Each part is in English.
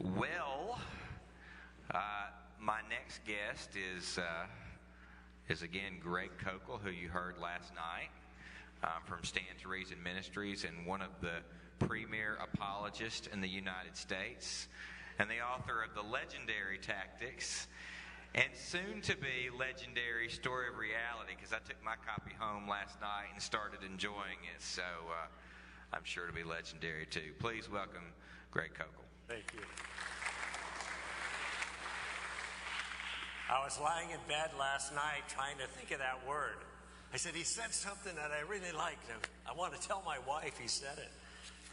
Well, my next guest is again Greg Koukl, who you heard last night from Stand to Reason Ministries, and one of the premier apologists in the United States, and the author of the legendary Tactics and soon to be legendary Story of Reality, because I took my copy home last night and started enjoying it, so I'm sure to be legendary too. Please welcome Greg Koukl. Thank you. I was lying in bed last night trying to think of that word. I said, he said something that I really liked. I want to tell my wife he said it.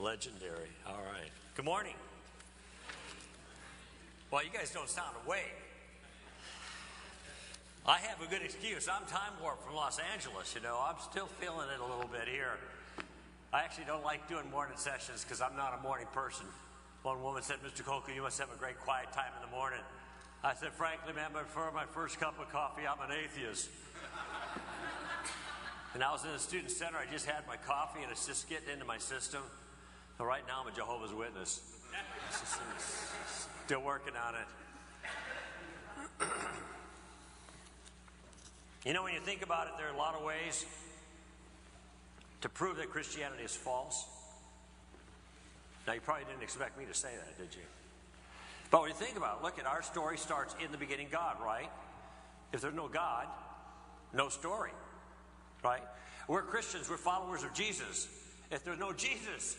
Legendary. All right. Good morning. Well, you guys don't sound awake. I have a good excuse. I'm time warped from Los Angeles, you know. I'm still feeling it a little bit here. I actually don't like doing morning sessions because I'm not a morning person. One woman said, Mr. Koukl, you must have a great quiet time in the morning. I said, frankly, ma'am, for my first cup of coffee, I'm an atheist. And I was in the student center. I just had my coffee, and it's just getting into my system. So right now, I'm a Jehovah's Witness. Still working on it. You know, when you think about it, there are a lot of ways to prove that Christianity is false. Now, you probably didn't expect me to say that, did you? But when you think about it, look, our story starts in the beginning, God, right? If there's no God, no story, right? We're Christians, we're followers of Jesus. If there's no Jesus,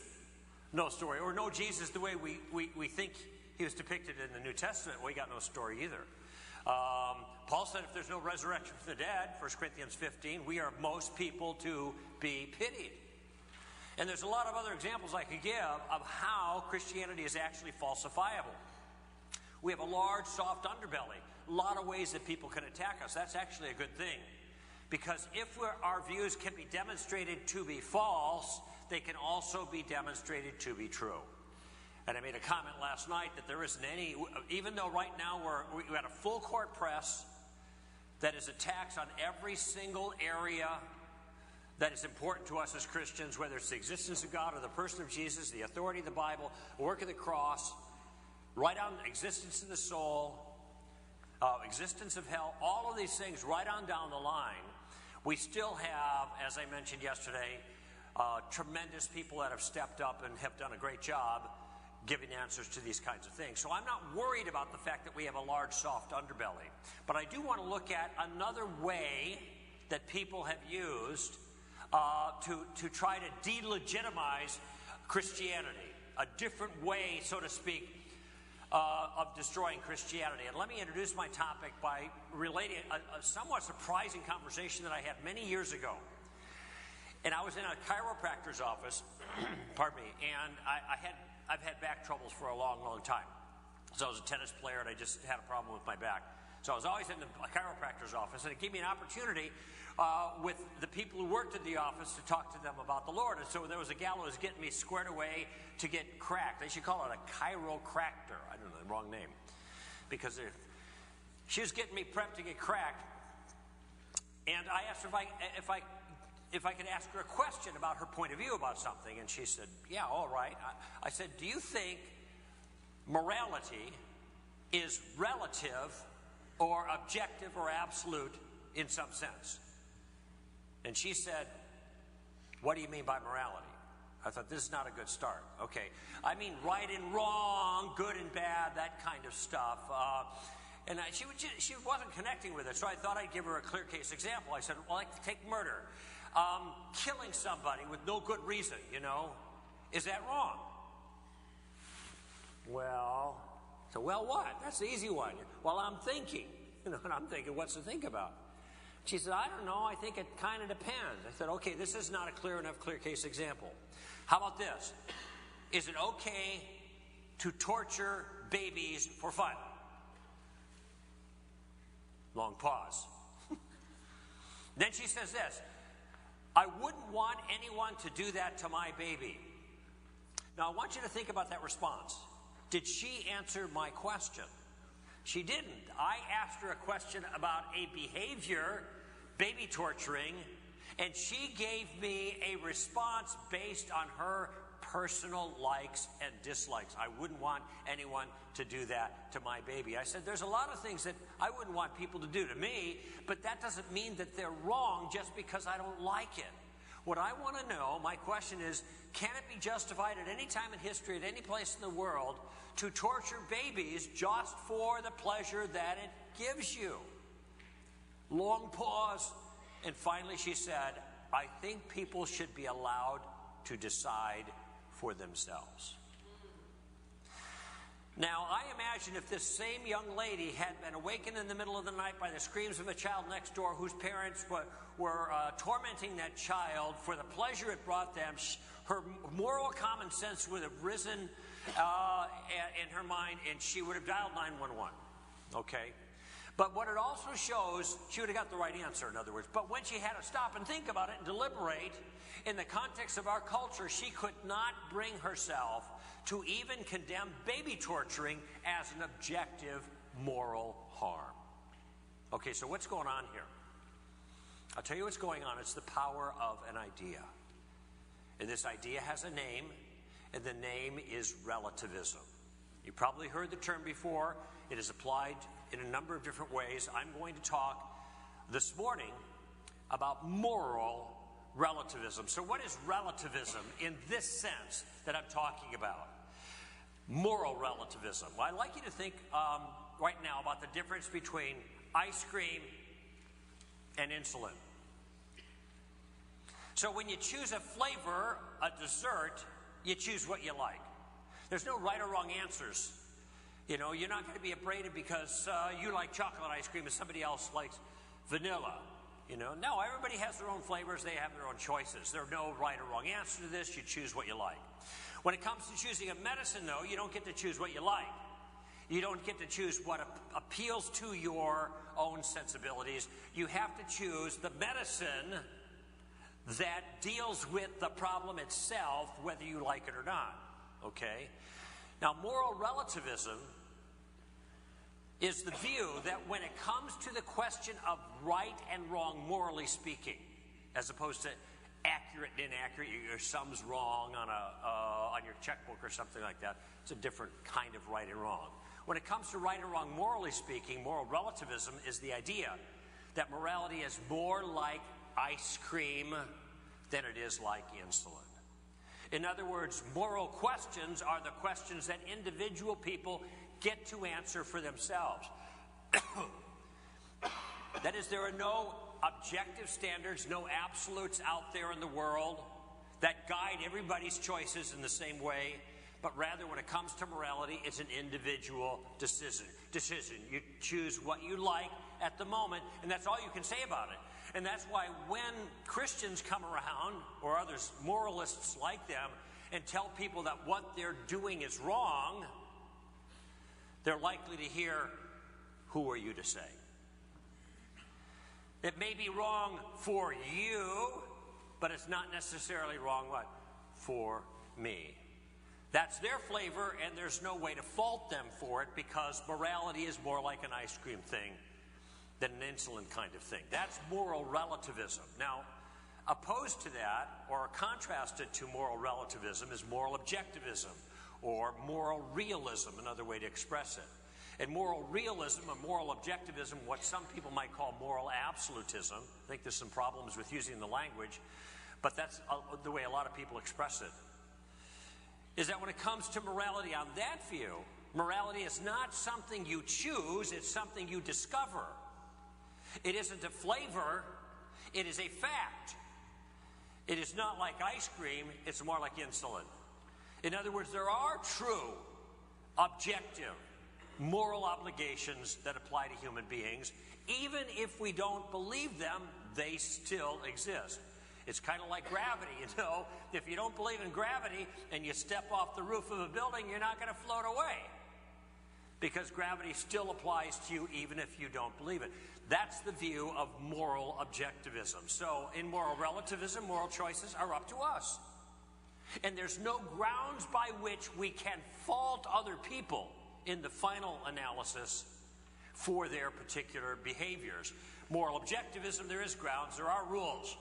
no story. Or no Jesus the way we think he was depicted in the New Testament, we got no story either. Paul said if there's no resurrection from the dead, 1 Corinthians 15, we are most people to be pitied. And there's a lot of other examples I could give of how Christianity is actually falsifiable. We have a large, soft underbelly. A lot of ways that people can attack us. That's actually a good thing. Because if our views can be demonstrated to be false, they can also be demonstrated to be true. And I made a comment last night that there isn't any, even though right now we got a full court press that is attacks on every single area that is important to us as Christians, whether it's the existence of God or the person of Jesus, the authority of the Bible, work of the cross, right on existence of the soul, existence of hell, all of these things right on down the line. We still have, as I mentioned yesterday, tremendous people that have stepped up and have done a great job giving answers to these kinds of things. So I'm not worried about the fact that we have a large, soft underbelly. But I do want to look at another way that people have used to try to delegitimize Christianity. A different way, so to speak, of destroying Christianity. And let me introduce my topic by relating a somewhat surprising conversation that I had many years ago. And I was in a chiropractor's office, pardon me, and I've had back troubles for a long, long time. So I was a tennis player, and I just had a problem with my back. So I was always in the chiropractor's office, and it gave me an opportunity with the people who worked at the office to talk to them about the Lord. And so there was a gal who was getting me squared away to get cracked. They should call it a chiropractor. I don't know, the wrong name. Because she was getting me prepped to get cracked. And I asked her if I could ask her a question about her point of view about something. And she said, yeah, all right. I said, do you think morality is relative or objective or absolute in some sense? And she said, what do you mean by morality? I thought, this is not a good start. Okay. I mean right and wrong, good and bad, that kind of stuff. And she wasn't connecting with it, so I thought I'd give her a clear case example. I said, well, like, take murder. Killing somebody with no good reason, you know, is that wrong? Well, what? That's the easy one. Well, I'm thinking. You know, and I'm thinking, what's to think about? She said, I don't know. I think it kind of depends. I said, okay, this is not a clear case example. How about this? Is it okay to torture babies for fun? Long pause. Then she says this, I wouldn't want anyone to do that to my baby. Now, I want you to think about that response. Did she answer my question? She didn't. I asked her a question about a behavior, baby torturing, and she gave me a response based on her personal likes and dislikes. I wouldn't want anyone to do that to my baby. I said, there's a lot of things that I wouldn't want people to do to me, but that doesn't mean that they're wrong just because I don't like it. What I want to know, my question is, can it be justified at any time in history, at any place in the world, to torture babies just for the pleasure that it gives you? Long pause, and finally she said, I think people should be allowed to decide for themselves. Now, I imagine if this same young lady had been awakened in the middle of the night by the screams of a child next door whose parents were tormenting that child for the pleasure it brought them, her moral common sense would have risen in her mind, and she would have dialed 911. Okay? But what it also shows, she would have got the right answer, in other words. But when she had to stop and think about it and deliberate, in the context of our culture, she could not bring herself to even condemn baby torturing as an objective moral harm. Okay, so what's going on here? I'll tell you what's going on. It's the power of an idea. And this idea has a name, and the name is relativism. You probably heard the term before. It is applied in a number of different ways. I'm going to talk this morning about moral relativism. So what is relativism in this sense that I'm talking about? Moral relativism. Well, I'd like you to think right now about the difference between ice cream and insulin. So when you choose a flavor, a dessert, you choose what you like. There's no right or wrong answers. You know, you're not going to be upbraided because you like chocolate ice cream and somebody else likes vanilla. You know, no, everybody has their own flavors. They have their own choices. There's no right or wrong answer to this. You choose what you like. When it comes to choosing a medicine, though, you don't get to choose what you like. You don't get to choose what appeals to your own sensibilities. You have to choose the medicine that deals with the problem itself, whether you like it or not. Okay? Now, moral relativism is the view that when it comes to the question of right and wrong, morally speaking, as opposed to accurate and inaccurate, your sum's wrong on your checkbook or something like that, it's a different kind of right and wrong. When it comes to right and wrong, morally speaking, moral relativism is the idea that morality is more like ice cream than it is like insulin. In other words, moral questions are the questions that individual people get to answer for themselves. That is, there are no objective standards, no absolutes out there in the world that guide everybody's choices in the same way, but rather when it comes to morality, it's an individual decision. You choose what you like at the moment, and that's all you can say about it. And that's why when Christians come around, or others, moralists like them, and tell people that what they're doing is wrong, they're likely to hear, who are you to say? It may be wrong for you, but it's not necessarily wrong, what? For me. That's their flavor, and there's no way to fault them for it, because morality is more like an ice cream thing than an insulin kind of thing. That's moral relativism. Now, opposed to that, or contrasted to moral relativism, is moral objectivism, or moral realism, another way to express it. And moral realism or moral objectivism, what some people might call moral absolutism, I think there's some problems with using the language, but that's the way a lot of people express it, is that when it comes to morality on that view, morality is not something you choose, it's something you discover. It isn't a flavor, it is a fact. It is not like ice cream, it's more like insulin. In other words, there are true, objective, moral obligations that apply to human beings. Even if we don't believe them, they still exist. It's kind of like gravity, you know. If you don't believe in gravity and you step off the roof of a building, you're not going to float away, because gravity still applies to you even if you don't believe it. That's the view of moral objectivism. So in moral relativism, moral choices are up to us. And there's no grounds by which we can fault other people in the final analysis for their particular behaviors. Moral objectivism, there is grounds, there are rules.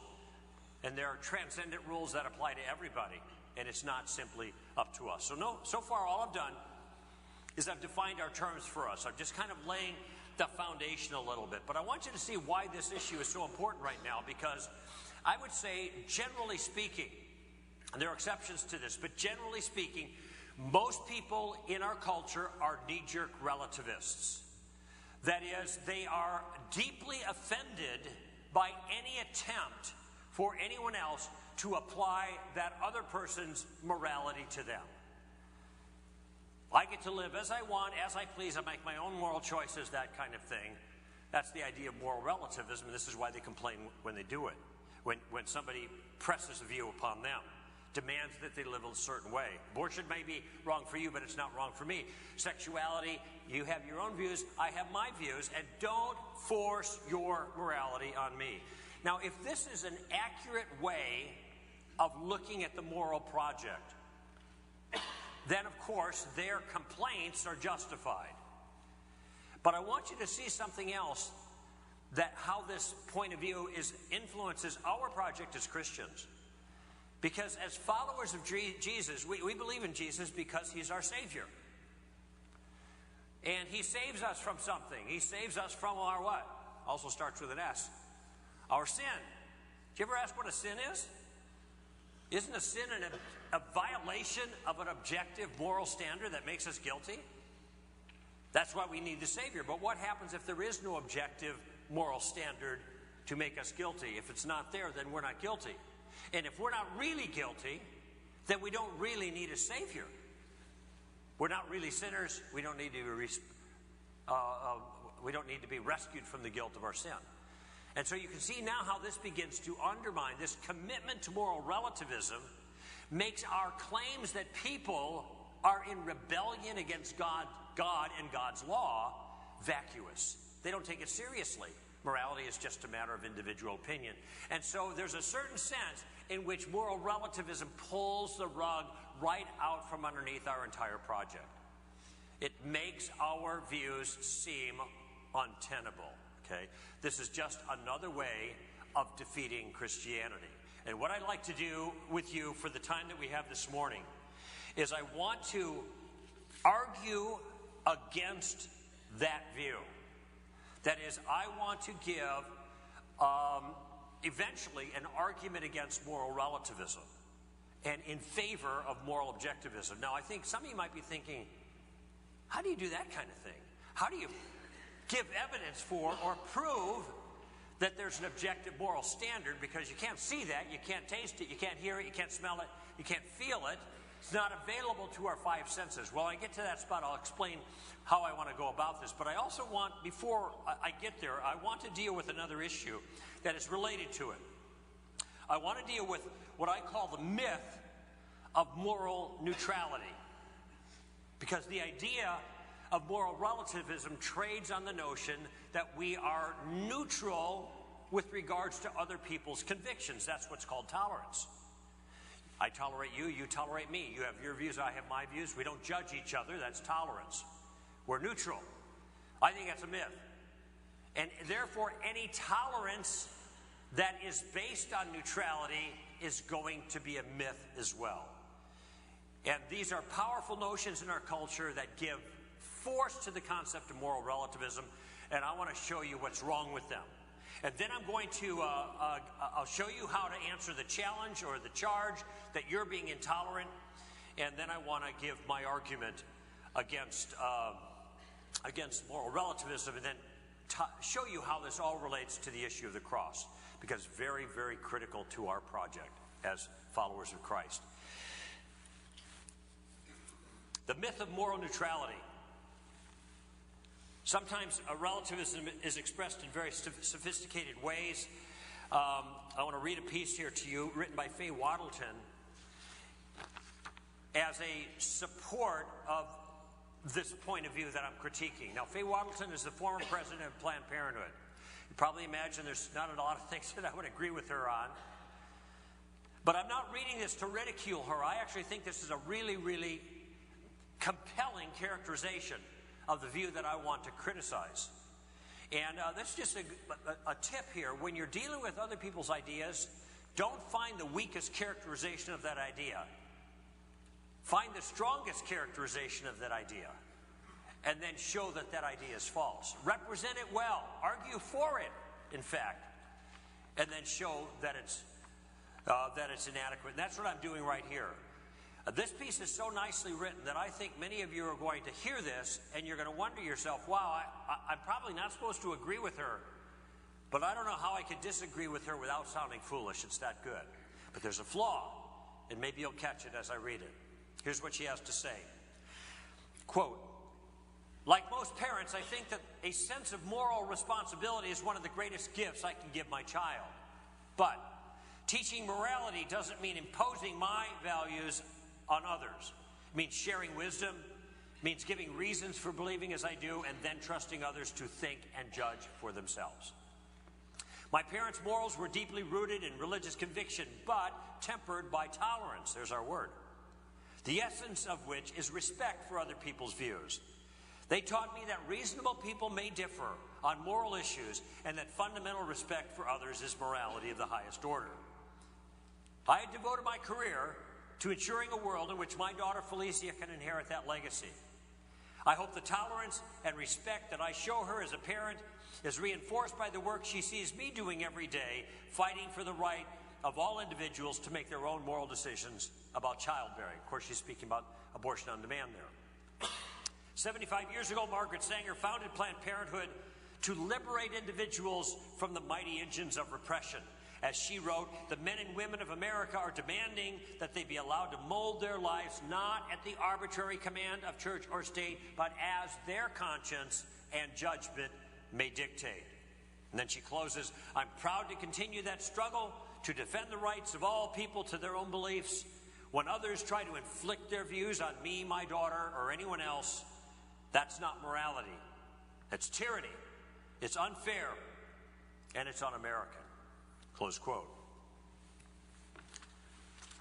And there are transcendent rules that apply to everybody. and it's not simply up to us. So far all I've done is I've defined our terms for us. I'm just kind of laying the foundation a little bit. But I want you to see why this issue is so important right now, because I would say, generally speaking, and there are exceptions to this, but generally speaking, most people in our culture are knee-jerk relativists. That is, they are deeply offended by any attempt for anyone else to apply that other person's morality to them. I get to live as I want, as I please, I make my own moral choices, that kind of thing. That's the idea of moral relativism, and this is why they complain when they do it. When somebody presses a view upon them, demands that they live a certain way. Abortion may be wrong for you, but it's not wrong for me. Sexuality, you have your own views, I have my views, and don't force your morality on me. Now, if this is an accurate way of looking at the moral project, then of course their complaints are justified. But I want you to see something else, that how this point of view influences our project as Christians. Because as followers of Jesus, we believe in Jesus because he's our Savior. And he saves us from something. He saves us from our what? Also starts with an S. Our sin. Do you ever ask what a sin is? Isn't a sin a violation of an objective moral standard that makes us guilty? That's why we need the Savior. But what happens if there is no objective moral standard to make us guilty? If it's not there, then we're not guilty. And if we're not really guilty, then we don't really need a Savior. We're not really sinners. We don't need to be rescued from the guilt of our sin. And so you can see now how this begins to undermine this commitment to moral relativism, makes our claims that people are in rebellion against God and God's law vacuous. They don't take it seriously. Morality is just a matter of individual opinion. And so there's a certain sense in which moral relativism pulls the rug right out from underneath our entire project. It makes our views seem untenable. Okay? This is just another way of defeating Christianity. And what I'd like to do with you for the time that we have this morning is I want to argue against that view. That is, I want to give eventually an argument against moral relativism and in favor of moral objectivism. Now, I think some of you might be thinking, how do you do that kind of thing? How do you give evidence for or prove that there's an objective moral standard, because you can't see that, you can't taste it, you can't hear it, you can't smell it, you can't feel it. It's not available to our five senses. Well, I get to that spot, I'll explain how I want to go about this. But I also want, before I get there, I want to deal with another issue that is related to it. I want to deal with what I call the myth of moral neutrality. Because the idea of moral relativism trades on the notion that we are neutral with regards to other people's convictions. That's what's called tolerance. I tolerate you, you tolerate me. You have your views, I have my views. We don't judge each other. That's tolerance. We're neutral. I think that's a myth. And therefore, any tolerance that is based on neutrality is going to be a myth as well. And these are powerful notions in our culture that give force to the concept of moral relativism, and I want to show you what's wrong with them. And then I'm going to, I'll show you how to answer the challenge or the charge that you're being intolerant, and then I want to give my argument against moral relativism, and then show you how this all relates to the issue of the cross, because very, very critical to our project as followers of Christ. The myth of moral neutrality. Sometimes relativism is expressed in very sophisticated ways. I want to read a piece here to you written by Faye as a support of this point of view that I'm critiquing. Now, Faye is the former president of Planned Parenthood. You probably imagine there's not a lot of things that I would agree with her on. But I'm not reading this to ridicule her. I actually think this is a really, really compelling characterization of the view that I want to criticize. And that's just a tip here. When you're dealing with other people's ideas, don't find the weakest characterization of that idea find the strongest characterization of that idea, and then show that that idea is false. Represent it well. Argue for it, in fact, and then show that it's inadequate. And that's what I'm doing right here. This piece is so nicely written that I think many of you are going to hear this, and you're going to wonder yourself, wow, I'm probably not supposed to agree with her, but I don't know how I could disagree with her without sounding foolish. It's that good. But there's a flaw, and maybe you'll catch it as I read it. Here's what she has to say. Quote, like most parents, I think that a sense of moral responsibility is one of the greatest gifts I can give my child. But teaching morality doesn't mean imposing my values on others. It means sharing wisdom, it means giving reasons for believing as I do, and then trusting others to think and judge for themselves. My parents' morals were deeply rooted in religious conviction, but tempered by tolerance. There's our word. The essence of which is respect for other people's views. They taught me that reasonable people may differ on moral issues, and that fundamental respect for others is morality of the highest order. I had devoted my career to ensuring a world in which my daughter Felicia can inherit that legacy. I hope the tolerance and respect that I show her as a parent is reinforced by the work she sees me doing every day, fighting for the right of all individuals to make their own moral decisions about childbearing. Of course, she's speaking about abortion on demand there. 75 years ago, Margaret Sanger founded Planned Parenthood to liberate individuals from the mighty engines of repression. As she wrote, the men and women of America are demanding that they be allowed to mold their lives not at the arbitrary command of church or state, but as their conscience and judgment may dictate. And then she closes, I'm proud to continue that struggle to defend the rights of all people to their own beliefs. When others try to inflict their views on me, my daughter, or anyone else, that's not morality. It's tyranny. It's unfair. And it's un-American. Close quote.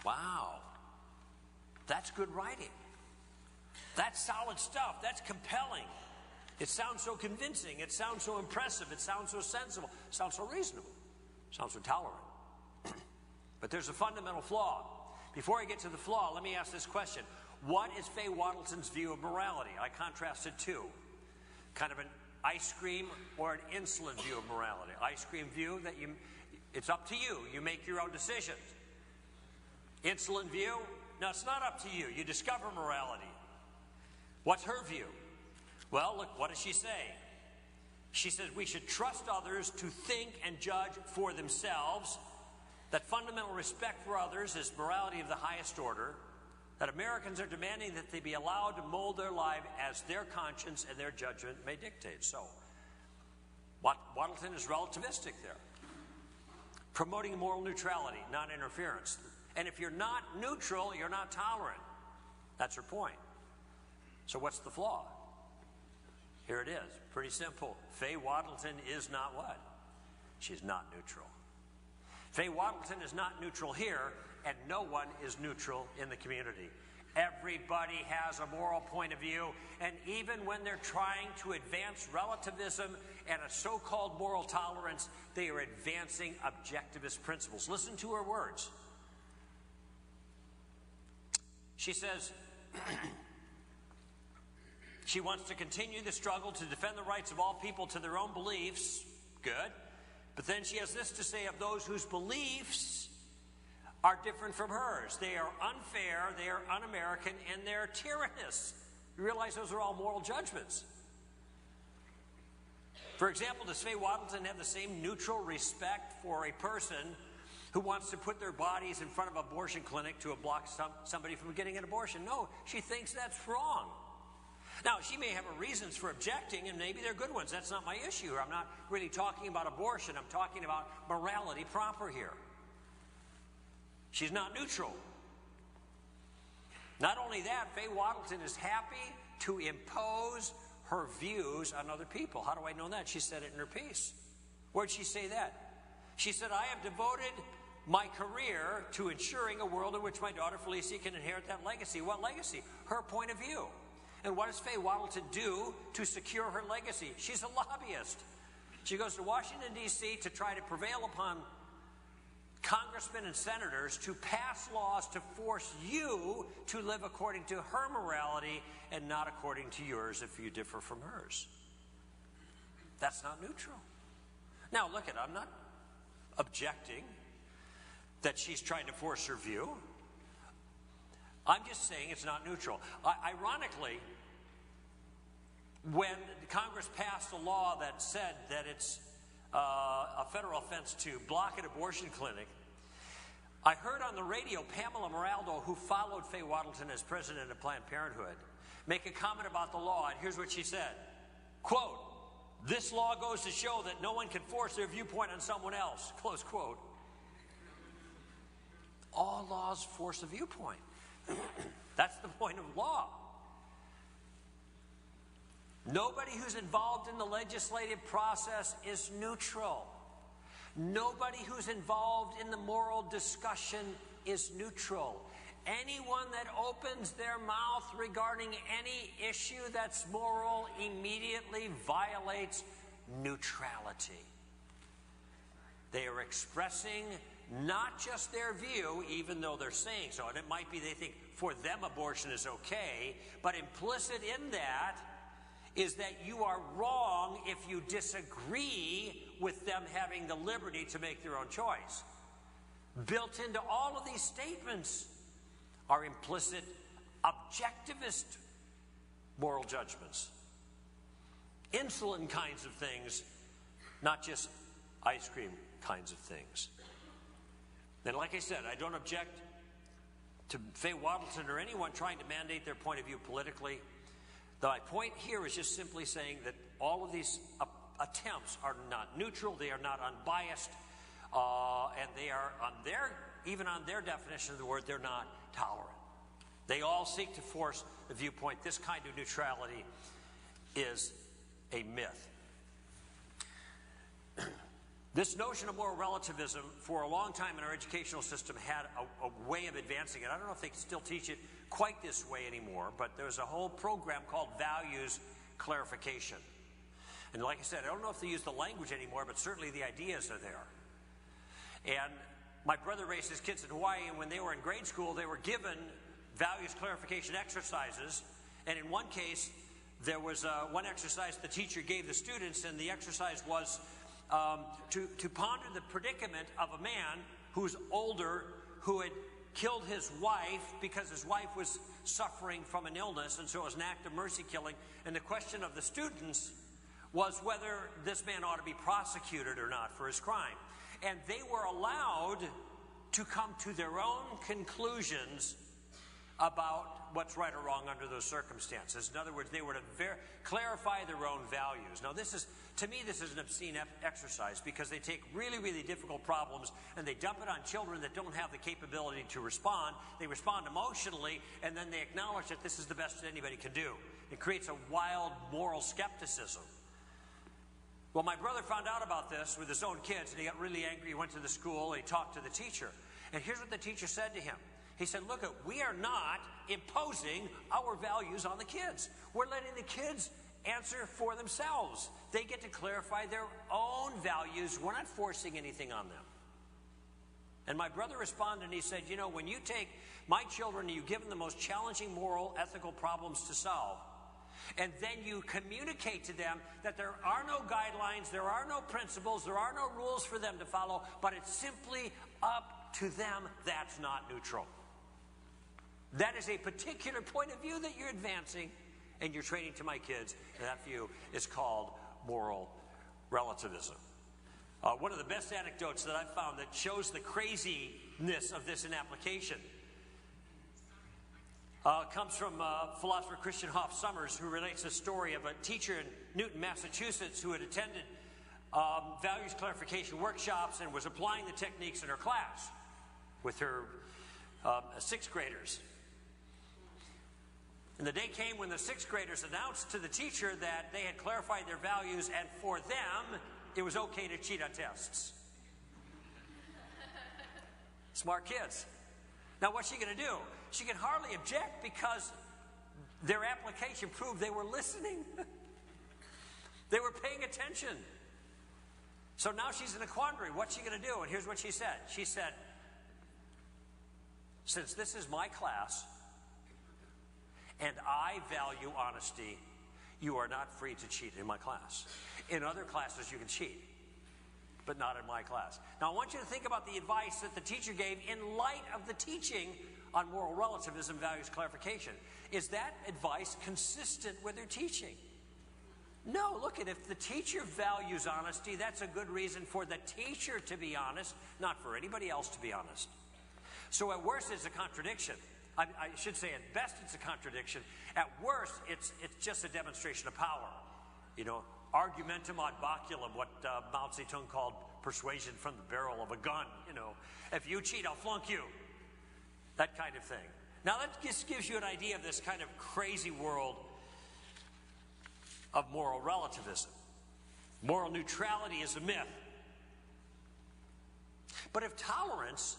Wow. That's good writing. That's solid stuff. That's compelling. It sounds so convincing. It sounds so impressive. It sounds so sensible. It sounds so reasonable. It sounds so tolerant. But there's a fundamental flaw. Before I get to the flaw, let me ask this question. What is Faye Waddleton's view of morality? I contrasted two. Kind of an ice cream or an insulin view of morality. Ice cream view that it's up to you. You make your own decisions. Insulin view, no, it's not up to you. You discover morality. What's her view? Well, look, what does she say? She says we should trust others to think and judge for themselves, that fundamental respect for others is morality of the highest order, that Americans are demanding that they be allowed to mold their life as their conscience and their judgment may dictate. So, Waddleton is relativistic there. Promoting moral neutrality, not interference. And if you're not neutral, you're not tolerant. That's her point. So what's the flaw? Here it is. Pretty simple. Faye Waddleton is not what? She's not neutral. Faye Waddleton is not neutral here, and no one is neutral in the community. Everybody has a moral point of view, and even when they're trying to advance relativism and a so-called moral tolerance, they are advancing objectivist principles. Listen to her words. She says, she wants to continue the struggle to defend the rights of all people to their own beliefs. Good. But then she has this to say of those whose beliefs are different from hers. They are unfair, they are un-American, and they're tyrannous. You realize those are all moral judgments. For example, does Faye Waddleton have the same neutral respect for a person who wants to put their bodies in front of an abortion clinic to block somebody from getting an abortion? No, she thinks that's wrong. Now, she may have her reasons for objecting, and maybe they're good ones. That's not my issue. I'm not really talking about abortion. I'm talking about morality proper here. She's not neutral. Not only that, Faye Waddleton is happy to impose her views on other people. How do I know that? She said it in her piece. Where'd she say that? She said, I have devoted my career to ensuring a world in which my daughter Felicia can inherit that legacy. What legacy? Her point of view. And what does Faye Waddleton do to secure her legacy? She's a lobbyist. She goes to Washington, D.C. to try to prevail upon congressmen and senators to pass laws to force you to live according to her morality and not according to yours if you differ from hers. That's not neutral. Now, look at it. I'm not objecting that she's trying to force her view. I'm just saying it's not neutral. Ironically, when Congress passed a law that said that it's a federal offense to block an abortion clinic, I heard on the radio Pamela Moraldo, who followed Faye Waddington as president of Planned Parenthood, make a comment about the law, and here's what she said. Quote, "This law goes to show that no one can force their viewpoint on someone else." Close quote. All laws force a viewpoint. That's the point of law. Nobody who's involved in the legislative process is neutral. Nobody who's involved in the moral discussion is neutral. Anyone that opens their mouth regarding any issue that's moral immediately violates neutrality. They are expressing not just their view, even though they're saying so. And it might be they think for them abortion is okay, but implicit in that is that you are wrong if you disagree with them having the liberty to make their own choice. Built into all of these statements are implicit objectivist moral judgments. Insulin kinds of things, not just ice cream kinds of things. And like I said, I don't object to Faye Waddington or anyone trying to mandate their point of view politically. My point here is just simply saying that all of these attempts are not neutral, they are not unbiased, and they are even on their definition of the word, they're not tolerant. They all seek to force a viewpoint. This kind of neutrality is a myth. This notion of moral relativism, for a long time in our educational system, had a way of advancing it. I don't know if they still teach it quite this way anymore, but there's a whole program called values clarification. And like I said, I don't know if they use the language anymore, but certainly the ideas are there. And my brother raised his kids in Hawaii, and when they were in grade school, they were given values clarification exercises. And in one case, there was one exercise the teacher gave the students, and the exercise was to ponder the predicament of a man who's older, who had killed his wife because his wife was suffering from an illness, and so it was an act of mercy killing. And the question of the students was whether this man ought to be prosecuted or not for his crime. And they were allowed to come to their own conclusions about what's right or wrong under those circumstances. In other words, they were to clarify their own values. Now, to me, this is an obscene exercise, because they take really, really difficult problems and they dump it on children that don't have the capability to respond. They respond emotionally, and then they acknowledge that this is the best that anybody can do. It creates a wild moral skepticism. Well, my brother found out about this with his own kids, and he got really angry. He went to the school, and he talked to the teacher. And here's what the teacher said to him. He said, look, we are not imposing our values on the kids. We're letting the kids answer for themselves. They get to clarify their own values. We're not forcing anything on them. And my brother responded, and he said, you know, when you take my children and you give them the most challenging moral, ethical problems to solve, and then you communicate to them that there are no guidelines, there are no principles, there are no rules for them to follow, but it's simply up to them, that's not neutral. That is a particular point of view that you're advancing and you're training to my kids, and that view is called moral relativism. One of the best anecdotes that I've found that shows the craziness of this in application comes from philosopher Christian Hoff Sommers, who relates a story of a teacher in Newton, Massachusetts, who had attended values clarification workshops and was applying the techniques in her class with her sixth graders. And the day came when the sixth graders announced to the teacher that they had clarified their values, and for them, it was okay to cheat on tests. Smart kids. Now, what's she going to do? She can hardly object, because their application proved they were listening. They were paying attention. So now she's in a quandary. What's she going to do? And here's what she said. She said, since this is my class and I value honesty, you are not free to cheat in my class. In other classes you can cheat, but not in my class. Now I want you to think about the advice that the teacher gave in light of the teaching on moral relativism, values clarification. Is that advice consistent with her teaching? No, look, if the teacher values honesty, that's a good reason for the teacher to be honest, not for anybody else to be honest. So at worst, it's a contradiction. I should say at best it's a contradiction. At worst, it's just a demonstration of power. You know, argumentum ad baculum, what Mao Zedong called persuasion from the barrel of a gun. You know, if you cheat, I'll flunk you. That kind of thing. Now that just gives you an idea of this kind of crazy world of moral relativism. Moral neutrality is a myth. But if tolerance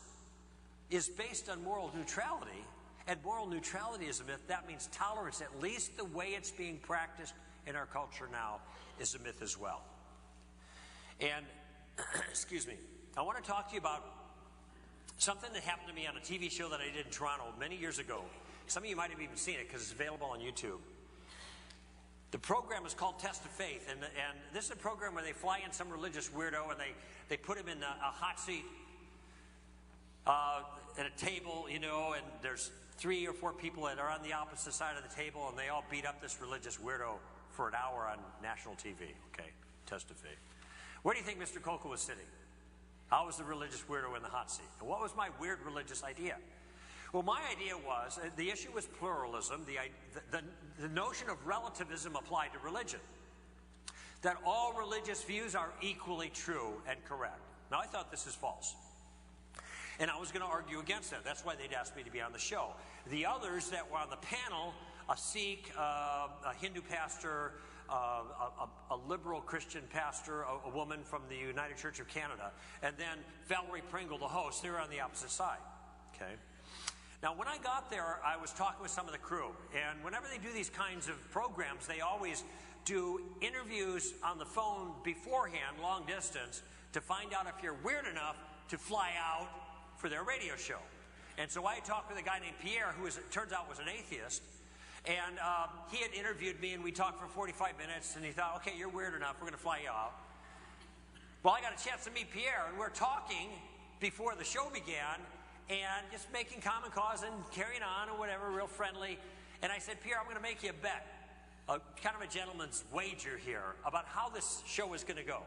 is based on moral neutrality, and moral neutrality is a myth, that means tolerance, at least the way it's being practiced in our culture now, is a myth as well. And, excuse me, I want to talk to you about something that happened to me on a TV show that I did in Toronto many years ago. Some of you might have even seen it because it's available on YouTube. The program is called Test of Faith, and this is a program where they fly in some religious weirdo and they put him in a hot seat at a table, you know, and there's 3 or 4 people that are on the opposite side of the table, and they all beat up this religious weirdo for an hour on national TV. Okay, Test of Faith. Where do you think Mr. Koukl was sitting? I was the religious weirdo in the hot seat. And what was my weird religious idea? Well, my idea was, the issue was pluralism. The notion of relativism applied to religion. That all religious views are equally true and correct. Now, I thought this is false. And I was going to argue against that. That's why they'd asked me to be on the show. The others that were on the panel, a Sikh, a Hindu pastor, a liberal Christian pastor, a woman from the United Church of Canada, and then Valerie Pringle, the host, they were on the opposite side. Okay. Now, when I got there, I was talking with some of the crew, and whenever they do these kinds of programs, they always do interviews on the phone beforehand, long distance, to find out if you're weird enough to fly out for their radio show. And so I talked with a guy named Pierre, who it turns out was an atheist, and he had interviewed me, and we talked for 45 minutes, and he thought, okay, you're weird enough, we're going to fly you out. Well, I got a chance to meet Pierre, and we're talking before the show began, and just making common cause and carrying on or whatever, real friendly. And I said, Pierre, I'm going to make you a bet, kind of a gentleman's wager here, about how this show is going to go.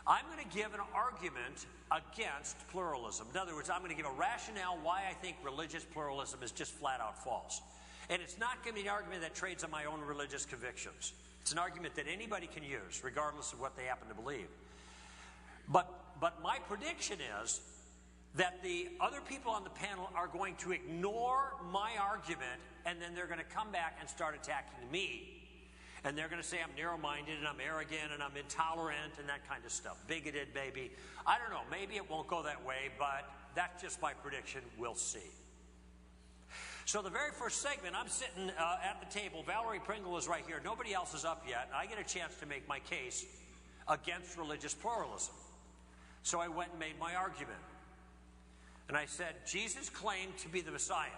I'm going to give an argument against pluralism. In other words, I'm going to give a rationale why I think religious pluralism is just flat out false. And it's not going to be an argument that trades on my own religious convictions. It's an argument that anybody can use, regardless of what they happen to believe. But my prediction is that the other people on the panel are going to ignore my argument, and then they're going to come back and start attacking me. And they're going to say I'm narrow-minded, and I'm arrogant, and I'm intolerant, and that kind of stuff. Bigoted, maybe. I don't know. Maybe it won't go that way, but that's just my prediction. We'll see. So the very first segment, I'm sitting at the table. Valerie Pringle is right here. Nobody else is up yet. I get a chance to make my case against religious pluralism. So I went and made my argument. And I said, Jesus claimed to be the Messiah.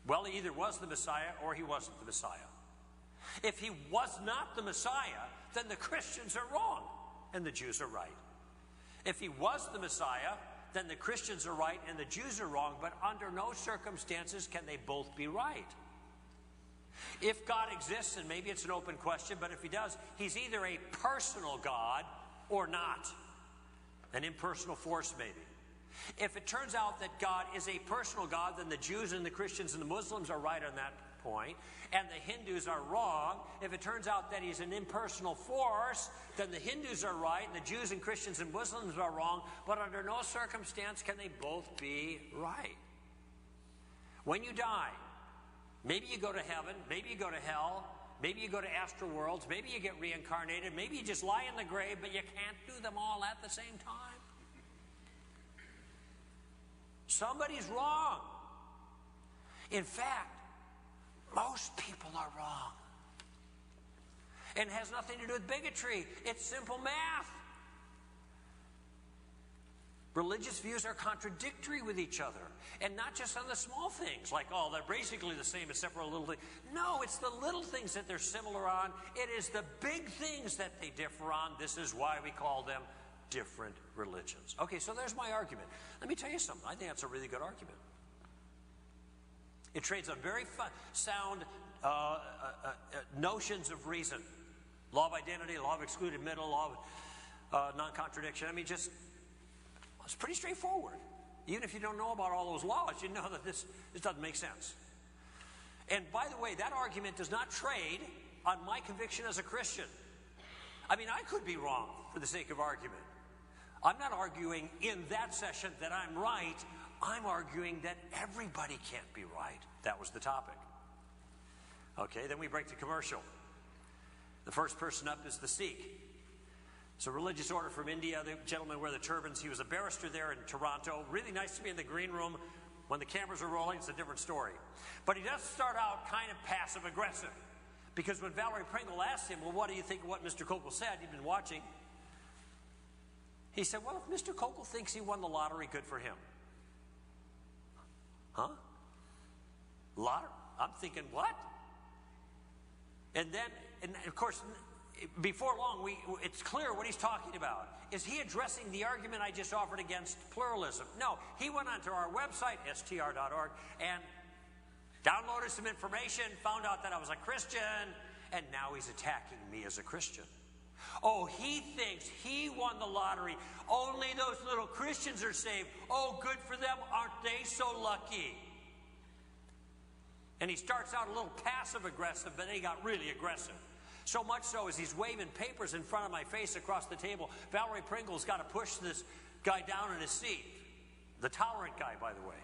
Well, he either was the Messiah or he wasn't the Messiah. If he was not the Messiah, then the Christians are wrong and the Jews are right. If he was the Messiah, then the Christians are right and the Jews are wrong, but under no circumstances can they both be right. If God exists, and maybe it's an open question, but if he does, he's either a personal God or not. An impersonal force, maybe. If it turns out that God is a personal God, then the Jews and the Christians and the Muslims are right on that point, and the Hindus are wrong. If it turns out that he's an impersonal force, then the Hindus are right, and the Jews and Christians and Muslims are wrong, but under no circumstance can they both be right. When you die, maybe you go to heaven, maybe you go to hell, maybe you go to astral worlds, maybe you get reincarnated, maybe you just lie in the grave, but you can't do them all at the same time. Somebody's wrong. In fact, most people are wrong. And it has nothing to do with bigotry. It's simple math. Religious views are contradictory with each other. And not just on the small things, like, oh, they're basically the same except for a little thing. No, it's the little things that they're similar on. It is the big things that they differ on. This is why we call them different religions. Okay, so there's my argument. Let me tell you something. I think that's a really good argument. It trades on very sound notions of reason. Law of identity, law of excluded middle, law of non-contradiction. I mean, just, it's pretty straightforward. Even if you don't know about all those laws, you know that this doesn't make sense. And by the way, that argument does not trade on my conviction as a Christian. I mean, I could be wrong for the sake of argument. I'm not arguing in that session that I'm right. I'm arguing that everybody can't be right. That was the topic. Okay, then we break to commercial. The first person up is the Sikh. It's a religious order from India. The gentleman wear the turbans. He was a barrister there in Toronto. Really nice to be in the green room. When the cameras are rolling, it's a different story. But he does start out kind of passive-aggressive. Because when Valerie Pringle asked him, well, what do you think of what Mr. Koukl said? You've been watching. He said, well, if Mr. Koukl thinks he won the lottery, good for him. Huh? Lottery? I'm thinking, what? And then, and of course, before long, it's clear what he's talking about. Is he addressing the argument I just offered against pluralism? No. He went onto our website, str.org, and downloaded some information, found out that I was a Christian, and now he's attacking me as a Christian. Oh, he thinks he won the lottery. Only those little Christians are saved. Oh, good for them. Aren't they so lucky? And he starts out a little passive-aggressive, but then he got really aggressive. So much so as he's waving papers in front of my face across the table. Valerie Pringle's got to push this guy down in his seat. The tolerant guy, by the way.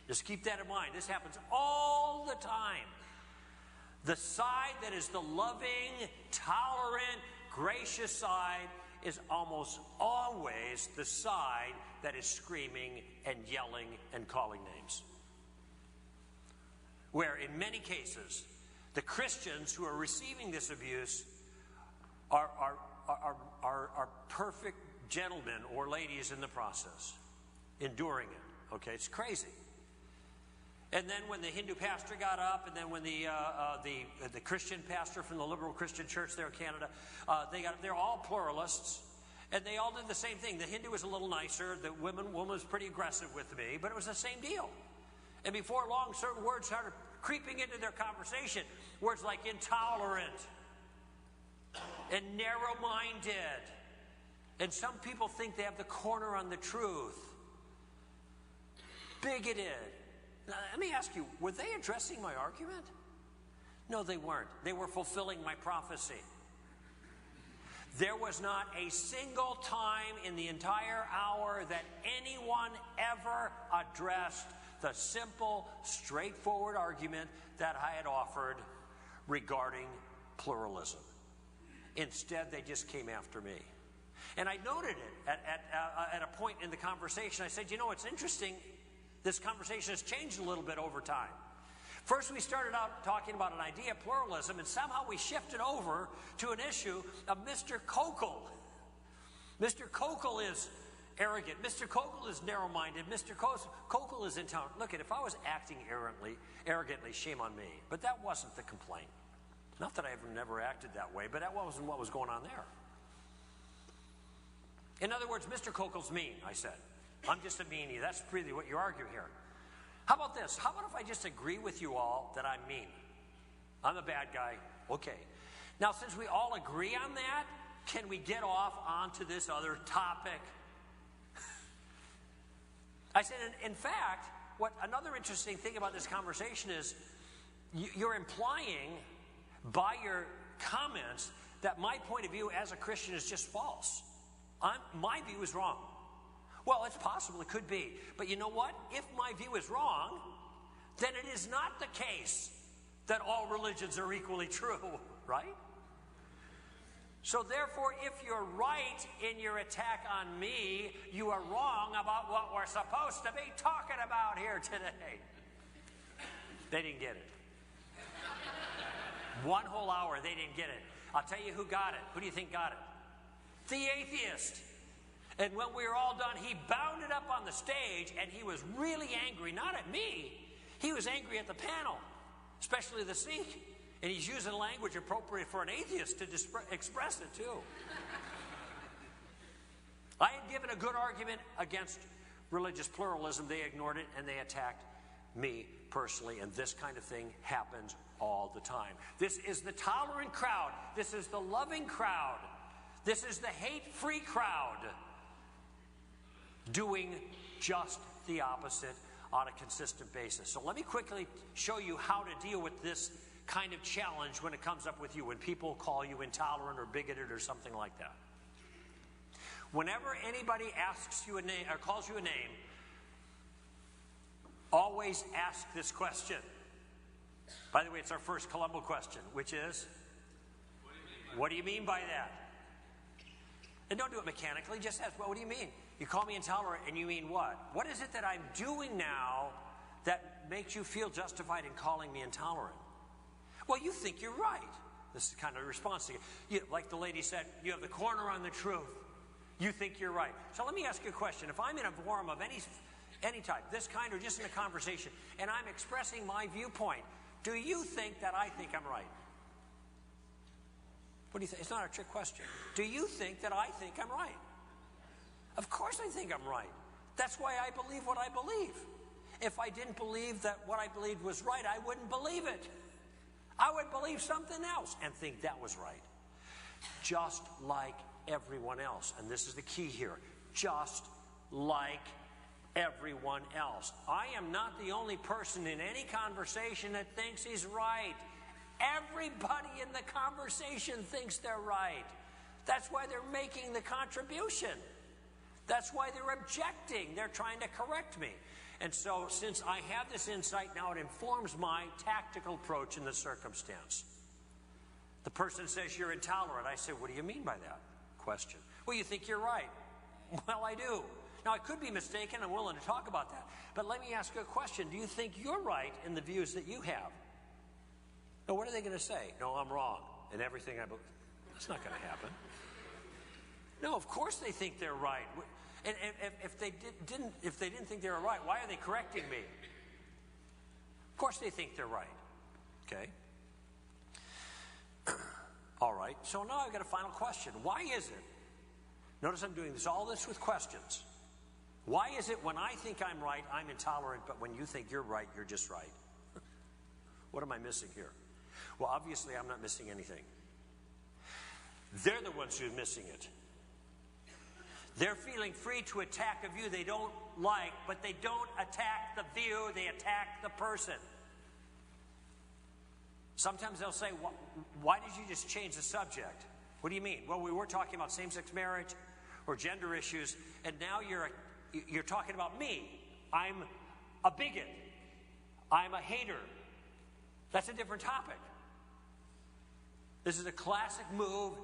Just keep that in mind. This happens all the time. The side that is the loving, tolerant, gracious side is almost always the side that is screaming and yelling and calling names. Where in many cases, the Christians who are receiving this abuse are perfect gentlemen or ladies in the process, enduring it. Okay, it's crazy. And then when the Hindu pastor got up, and then when the Christian pastor from the liberal Christian church there in Canada, they're all pluralists, and they all did the same thing. The Hindu was a little nicer. The woman was pretty aggressive with me, but it was the same deal. And before long, certain words started creeping into their conversation. Words like intolerant and narrow-minded. And some people think they have the corner on the truth. Bigoted. Now, let me ask you, were they addressing my argument? No, they weren't. They were fulfilling my prophecy. There was not a single time in the entire hour that anyone ever addressed the simple, straightforward argument that I had offered regarding pluralism. Instead, they just came after me. And I noted it at a point in the conversation. I said, you know, it's interesting. This conversation has changed a little bit over time. First, we started out talking about an idea of pluralism, and somehow we shifted over to an issue of Mr. Koukl. Mr. Koukl is arrogant. Mr. Koukl is narrow-minded. Mr. Koukl is intolerant. Look, if I was acting arrogantly, shame on me. But that wasn't the complaint. Not that I never acted that way, but that wasn't what was going on there. In other words, Mr. Koukl's mean, I said. I'm just a meanie. That's really what you're arguing here. How about this? How about if I just agree with you all that I'm mean? I'm a bad guy. Okay. Now, since we all agree on that, can we get off onto this other topic? I said, in fact, what another interesting thing about this conversation is you're implying by your comments that my point of view as a Christian is just false. My view is wrong. Well, it's possible, it could be. But you know what? If my view is wrong, then it is not the case that all religions are equally true, right? So therefore, if you're right in your attack on me, you are wrong about what we're supposed to be talking about here today. They didn't get it. One whole hour, they didn't get it. I'll tell you who got it. Who do you think got it? The atheist. And when we were all done, he bounded up on the stage, and he was really angry, not at me. He was angry at the panel, especially the Sikh. And he's using language appropriate for an atheist to express it, too. I had given a good argument against religious pluralism. They ignored it, and they attacked me personally. And this kind of thing happens all the time. This is the tolerant crowd. This is the loving crowd. This is the hate-free crowd doing just the opposite on a consistent basis. So let me quickly show you how to deal with this kind of challenge when it comes up with you, when people call you intolerant or bigoted or something like that. Whenever anybody asks you a name or calls you a name, always ask this question. By the way, it's our first Columbo question, which is, what do you mean by that? And don't do it mechanically, just ask, well, what do you mean? You call me intolerant, and you mean what? What is it that I'm doing now that makes you feel justified in calling me intolerant? Well, you think you're right. This is kind of a response to you. Like the lady said, you have the corner on the truth. You think you're right. So let me ask you a question. If I'm in a forum of any type, this kind or just in a conversation, and I'm expressing my viewpoint, do you think that I think I'm right? What do you think? It's not a trick question. Do you think that I think I'm right? Of course I think I'm right. That's why I believe what I believe. If I didn't believe that what I believed was right, I wouldn't believe it. I would believe something else and think that was right. Just like everyone else. And this is the key here. Just like everyone else. I am not the only person in any conversation that thinks he's right. Everybody in the conversation thinks they're right. That's why they're making the contribution. That's why they're objecting. They're trying to correct me. And so, since I have this insight, now it informs my tactical approach in the circumstance. The person says, you're intolerant. I say, what do you mean by that? Question. Well, you think you're right. Well, I do. Now, I could be mistaken. I'm willing to talk about that. But let me ask you a question. Do you think you're right in the views that you have? Now, what are they going to say? No, I'm wrong in everything I believe. That's not going to happen. No, of course they think they're right. And if they didn't think they were right, why are they correcting me? Of course they think they're right. Okay? All right. So now I've got a final question. Why is it? Notice I'm doing all this with questions. Why is it when I think I'm right, I'm intolerant, but when you think you're right, you're just right? What am I missing here? Well, obviously I'm not missing anything. They're the ones who are missing it. They're feeling free to attack a view they don't like, but they don't attack the view, they attack the person. Sometimes they'll say, why did you just change the subject? What do you mean? Well, we were talking about same-sex marriage or gender issues, and now you're talking about me. I'm a bigot. I'm a hater. That's a different topic. This is a classic move.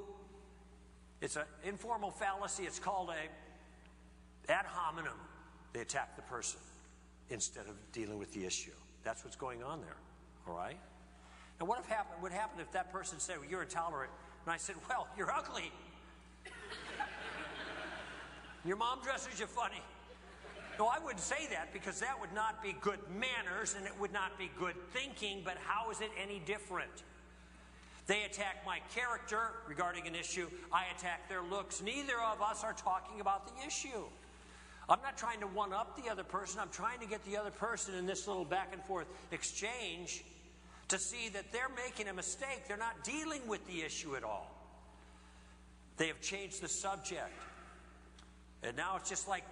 It's an informal fallacy. It's called a ad hominem. They attack the person instead of dealing with the issue. That's what's going on there. All right? Now, what would happen if that person said, well, you're intolerant, and I said, well, you're ugly. Your mom dresses you funny. No, I wouldn't say that because that would not be good manners and it would not be good thinking, but how is it any different? They attack my character regarding an issue. I attack their looks. Neither of us are talking about the issue. I'm not trying to one-up the other person. I'm trying to get the other person in this little back-and-forth exchange to see that they're making a mistake. They're not dealing with the issue at all. They have changed the subject. And now it's just like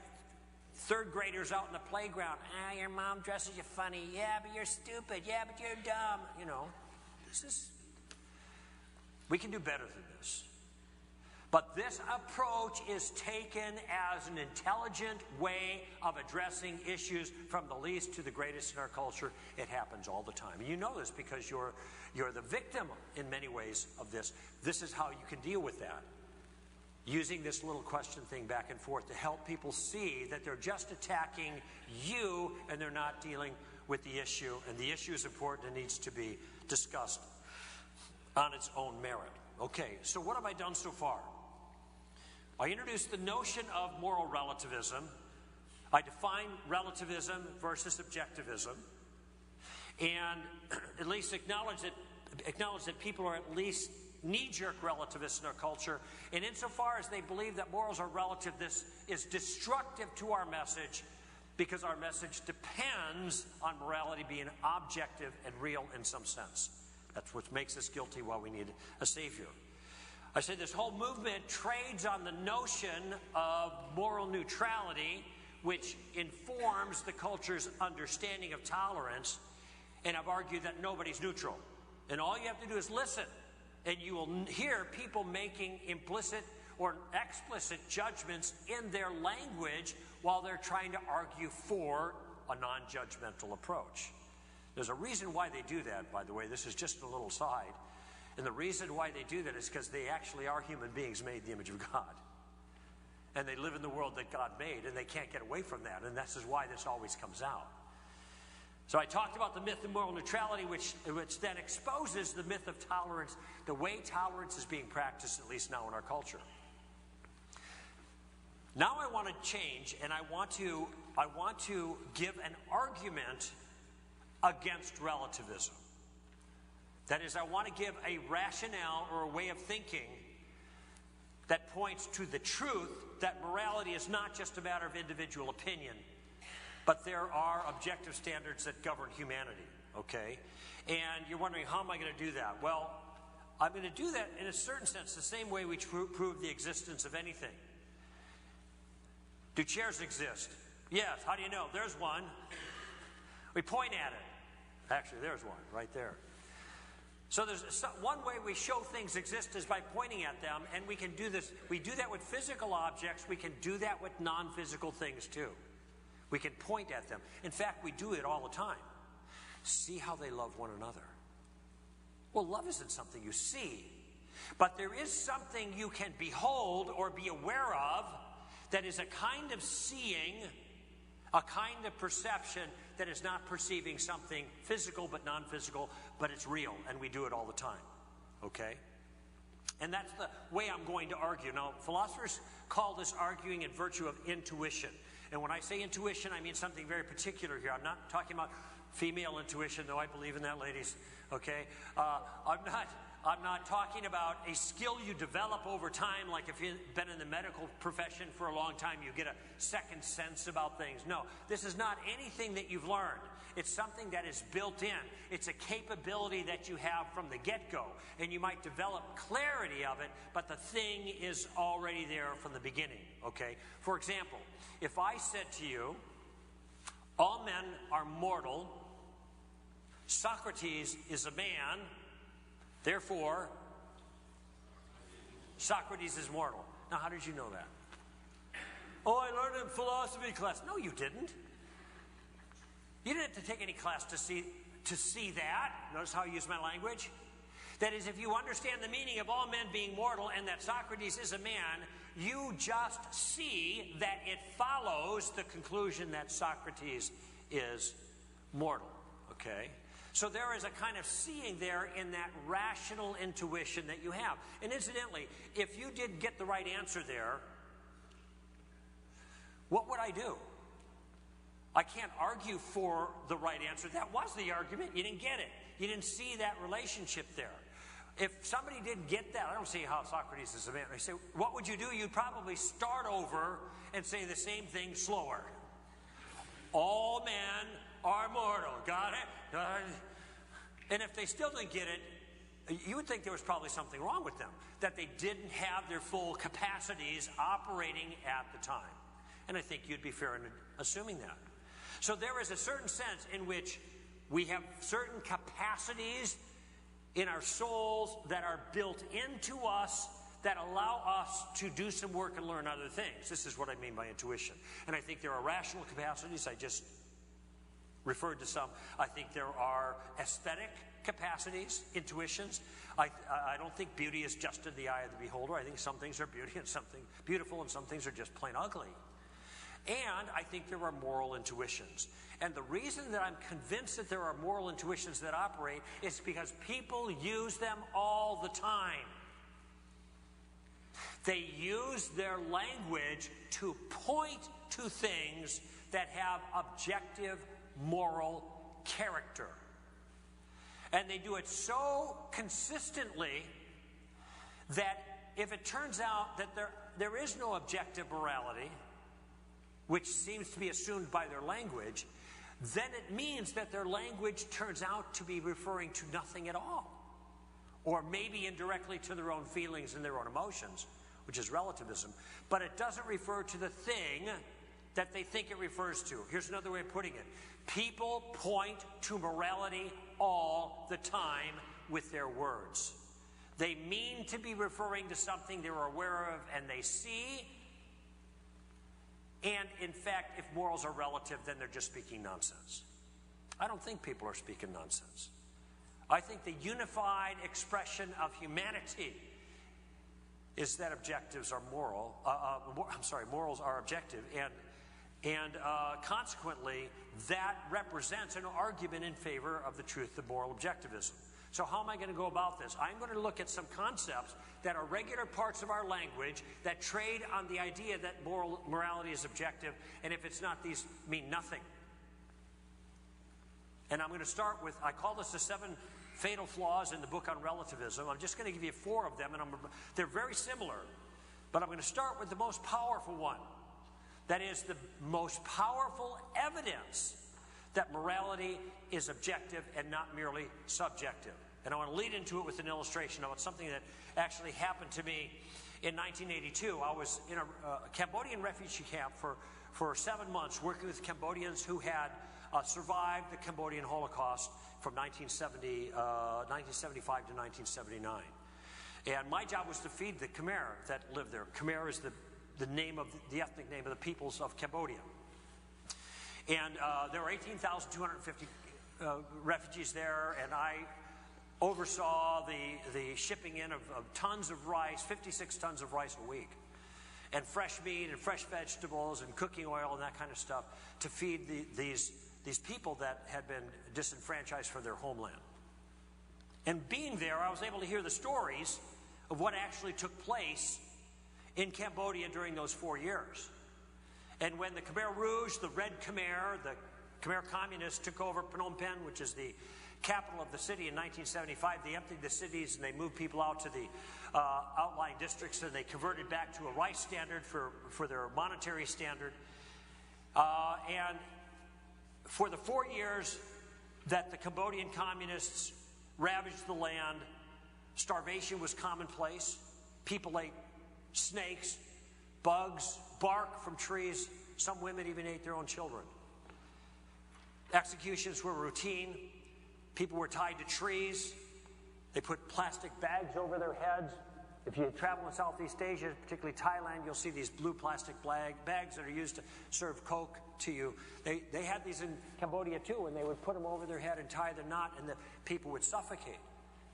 third graders out in the playground. Ah, your mom dresses you funny. Yeah, but you're stupid. Yeah, but you're dumb. You know, we can do better than this. But this approach is taken as an intelligent way of addressing issues from the least to the greatest in our culture. It happens all the time. And you know this because you're the victim in many ways of this. This is how you can deal with that. Using this little question thing back and forth to help people see that they're just attacking you and they're not dealing with the issue. And the issue is important and needs to be discussed on its own merit. Okay, so what have I done so far? I introduced the notion of moral relativism. I define relativism versus objectivism, and at least acknowledge that people are at least knee-jerk relativists in our culture, and insofar as they believe that morals are relative, this is destructive to our message, because our message depends on morality being objective and real in some sense. That's what makes us guilty, why we need a savior. I say this whole movement trades on the notion of moral neutrality, which informs the culture's understanding of tolerance, and I've argued that nobody's neutral. And all you have to do is listen, and you will hear people making implicit or explicit judgments in their language while they're trying to argue for a non-judgmental approach. There's a reason why they do that, by the way. This is just a little side. And the reason why they do that is because they actually are human beings made in the image of God. And they live in the world that God made, and they can't get away from that. And this is why this always comes out. So I talked about the myth of moral neutrality, which then exposes the myth of tolerance, the way tolerance is being practiced, at least now in our culture. Now I want to change, and I want to give an argument against relativism. That is, I want to give a rationale or a way of thinking that points to the truth that morality is not just a matter of individual opinion, but there are objective standards that govern humanity, okay? And you're wondering, how am I going to do that? Well, I'm going to do that in a certain sense, the same way we prove the existence of anything. Do chairs exist? Yes. How do you know? There's one. We point at it. Actually, there's one right there. So there's one way we show things exist is by pointing at them, and we can do this. We do that with physical objects. We can do that with non-physical things too. We can point at them. In fact, we do it all the time. See how they love one another. Well, love isn't something you see, but there is something you can behold or be aware of that is a kind of seeing, a kind of perception that is not perceiving something physical but non-physical, but it's real, and we do it all the time, okay? And that's the way I'm going to argue. Now, philosophers call this arguing in virtue of intuition. And when I say intuition, I mean something very particular here. I'm not talking about female intuition, though I believe in that, ladies, okay? I'm not talking about a skill you develop over time, like if you've been in the medical profession for a long time, you get a second sense about things. No, this is not anything that you've learned. It's something that is built in. It's a capability that you have from the get-go, and you might develop clarity of it, but the thing is already there from the beginning, okay? For example, if I said to you, all men are mortal, Socrates is a man, therefore, Socrates is mortal. Now, how did you know that? Oh, I learned in philosophy class. No, you didn't. You didn't have to take any class to see that. Notice how I use my language? That is, if you understand the meaning of all men being mortal and that Socrates is a man, you just see that it follows the conclusion that Socrates is mortal. Okay? So there is a kind of seeing there in that rational intuition that you have. And incidentally, if you didn't get the right answer there, what would I do? I can't argue for the right answer. That was the argument. You didn't get it. You didn't see that relationship there. If somebody didn't get that, I don't see how Socrates is a man. I say, what would you do? You'd probably start over and say the same thing slower. All men are mortal. Got it? And if they still didn't get it, you would think there was probably something wrong with them, that they didn't have their full capacities operating at the time. And I think you'd be fair in assuming that. So there is a certain sense in which we have certain capacities in our souls that are built into us that allow us to do some work and learn other things. This is what I mean by intuition. And I think there are rational capacities. I just referred to some. I think there are aesthetic capacities, intuitions. I don't think beauty is just in the eye of the beholder. I think some things are beautiful and some things are just plain ugly. And I think there are moral intuitions. And the reason that I'm convinced that there are moral intuitions that operate is because people use them all the time. They use their language to point to things that have objective moral character. And they do it so consistently that if it turns out that there is no objective morality, which seems to be assumed by their language, then it means that their language turns out to be referring to nothing at all. Or maybe indirectly to their own feelings and their own emotions, which is relativism. But it doesn't refer to the thing that they think it refers to. Here's another way of putting it. People point to morality all the time with their words. They mean to be referring to something they're aware of and they see. And in fact, if morals are relative, then they're just speaking nonsense. I don't think people are speaking nonsense. I think the unified expression of humanity is that objectives are moral. Morals are objective, and consequently, that represents an argument in favor of the truth of moral objectivism. So how am I going to go about this? I'm going to look at some concepts that are regular parts of our language that trade on the idea that morality is objective, and if it's not, these mean nothing. And I'm going to start with, I call this the 7 fatal flaws in the book on relativism. I'm just going to give you 4 of them, and they're very similar. But I'm going to start with the most powerful one. That is the most powerful evidence that morality is objective and not merely subjective. And I want to lead into it with an illustration about something that actually happened to me in 1982. I was in a Cambodian refugee camp for 7 months working with Cambodians who had survived the Cambodian Holocaust from 1975 to 1979. And my job was to feed the Khmer that lived there. Khmer is the name of the ethnic name of the peoples of Cambodia. And there were 18,250 refugees there, and I oversaw the shipping in of tons of rice, 56 tons of rice a week, and fresh meat and fresh vegetables and cooking oil and that kind of stuff to feed these people that had been disenfranchised from their homeland. And being there, I was able to hear the stories of what actually took place in Cambodia during those 4 years. And when the Khmer Rouge, the Red Khmer, the Khmer Communists took over Phnom Penh, which is the capital of the city in 1975, they emptied the cities and they moved people out to the outlying districts, and they converted back to a rice standard for their monetary standard. And for the 4 years that the Cambodian Communists ravaged the land, starvation was commonplace. People ate snakes, bugs, bark from trees. Some women even ate their own children. Executions were routine. People were tied to trees. They put plastic bags over their heads. If you travel in Southeast Asia, particularly Thailand, you'll see these blue plastic bags that are used to serve Koch to you. They had these in Cambodia too, and they would put them over their head and tie the knot, and the people would suffocate.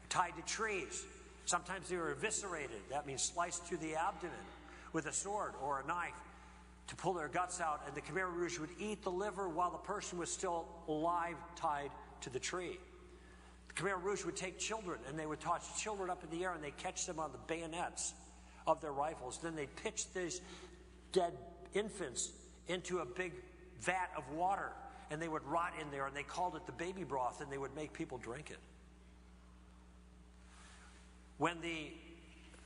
Tied to trees. Sometimes they were eviscerated. That means sliced through the abdomen with a sword or a knife to pull their guts out, and the Khmer Rouge would eat the liver while the person was still alive, tied to the tree. The Khmer Rouge would take children, and they would toss children up in the air, and they'd catch them on the bayonets of their rifles. Then they'd pitch these dead infants into a big vat of water, and they would rot in there, and they called it the baby broth, and they would make people drink it. When the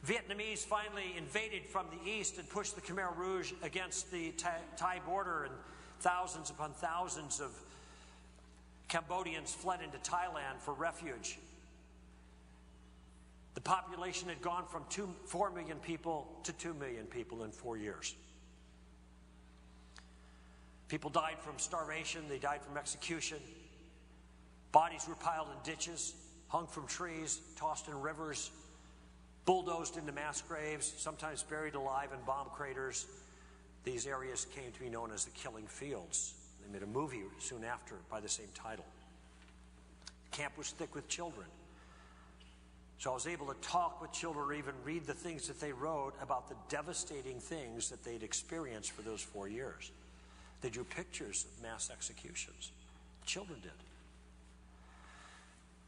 Vietnamese finally invaded from the east and pushed the Khmer Rouge against the Thai border, and thousands upon thousands of Cambodians fled into Thailand for refuge. The population had gone from 4 million people to 2 million people in 4 years. People died from starvation, they died from execution. Bodies were piled in ditches, hung from trees, tossed in rivers, bulldozed into mass graves, sometimes buried alive in bomb craters. These areas came to be known as the Killing Fields. They made a movie soon after by the same title. The camp was thick with children. So I was able to talk with children or even read the things that they wrote about the devastating things that they'd experienced for those 4 years. They drew pictures of mass executions. Children did.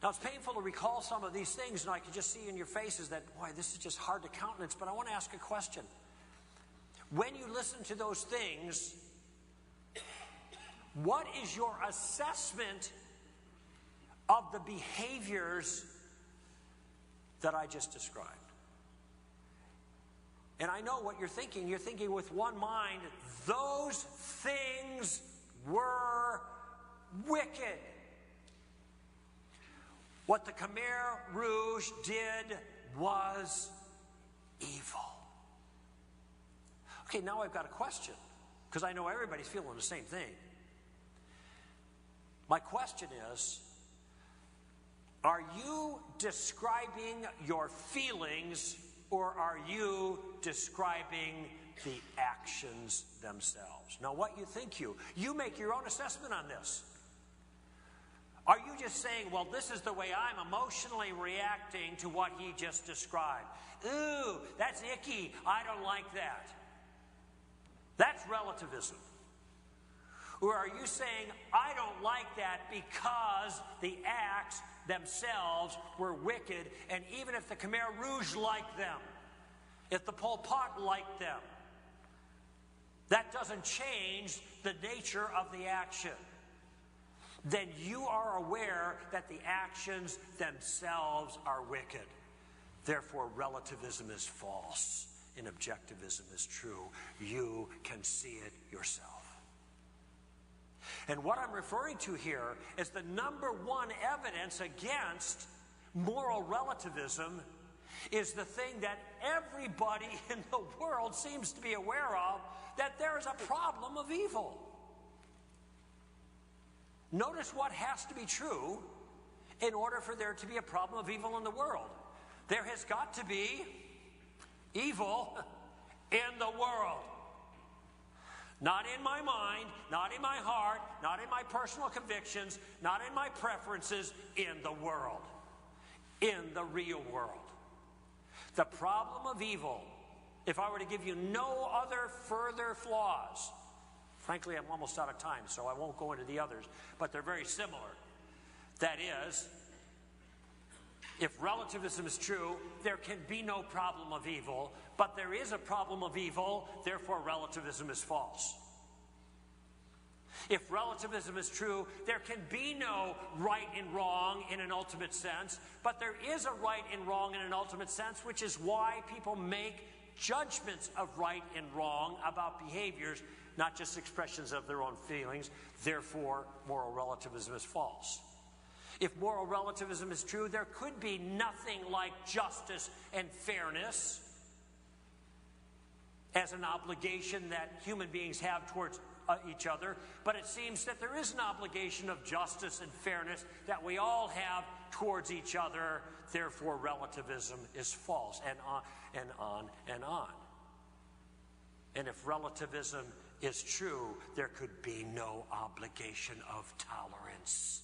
Now, it's painful to recall some of these things, and I can just see in your faces that, boy, this is just hard to countenance, but I want to ask a question. When you listen to those things, what is your assessment of the behaviors that I just described? And I know what you're thinking. You're thinking with one mind, those things were wicked. What the Khmer Rouge did was evil. Okay, now I've got a question, because I know everybody's feeling the same thing. My question is, are you describing your feelings, or are you describing the actions themselves? Now, what you think you make your own assessment on this. Are you just saying, well, this is the way I'm emotionally reacting to what he just described? Ooh, that's icky. I don't like that. That's relativism. Or are you saying, I don't like that because the acts themselves were wicked, and even if the Khmer Rouge liked them, if the Pol Pot liked them, that doesn't change the nature of the action. Then you are aware that the actions themselves are wicked. Therefore, relativism is false and objectivism is true. You can see it yourself. And what I'm referring to here is the number one evidence against moral relativism is the thing that everybody in the world seems to be aware of, that there is a problem of evil. Notice what has to be true in order for there to be a problem of evil in the world. There has got to be evil in the world. Not in my mind, not in my heart, not in my personal convictions, not in my preferences, in the world. In the real world. The problem of evil, if I were to give you no other further flaws, frankly, I'm almost out of time, so I won't go into the others, but they're very similar. That is, if relativism is true, there can be no problem of evil, but there is a problem of evil, therefore relativism is false. If relativism is true, there can be no right and wrong in an ultimate sense, but there is a right and wrong in an ultimate sense, which is why people make judgments of right and wrong about behaviors, not just expressions of their own feelings. Therefore, moral relativism is false. If moral relativism is true, there could be nothing like justice and fairness as an obligation that human beings have towards each other, but it seems that there is an obligation of justice and fairness that we all have towards each other. Therefore, relativism is false, and on and on and on. And if relativism is true, there could be no obligation of tolerance.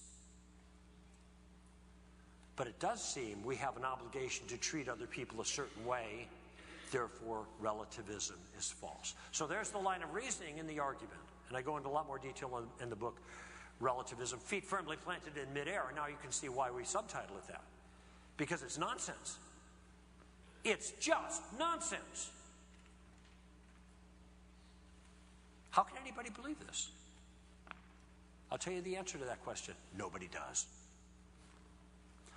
But it does seem we have an obligation to treat other people a certain way. Therefore, relativism is false. So there's the line of reasoning in the argument. And I go into a lot more detail in the book, Relativism, Feet Firmly Planted in Midair. And now you can see why we subtitle it that. Because it's nonsense. It's just nonsense. How can anybody believe this? I'll tell you the answer to that question. Nobody does.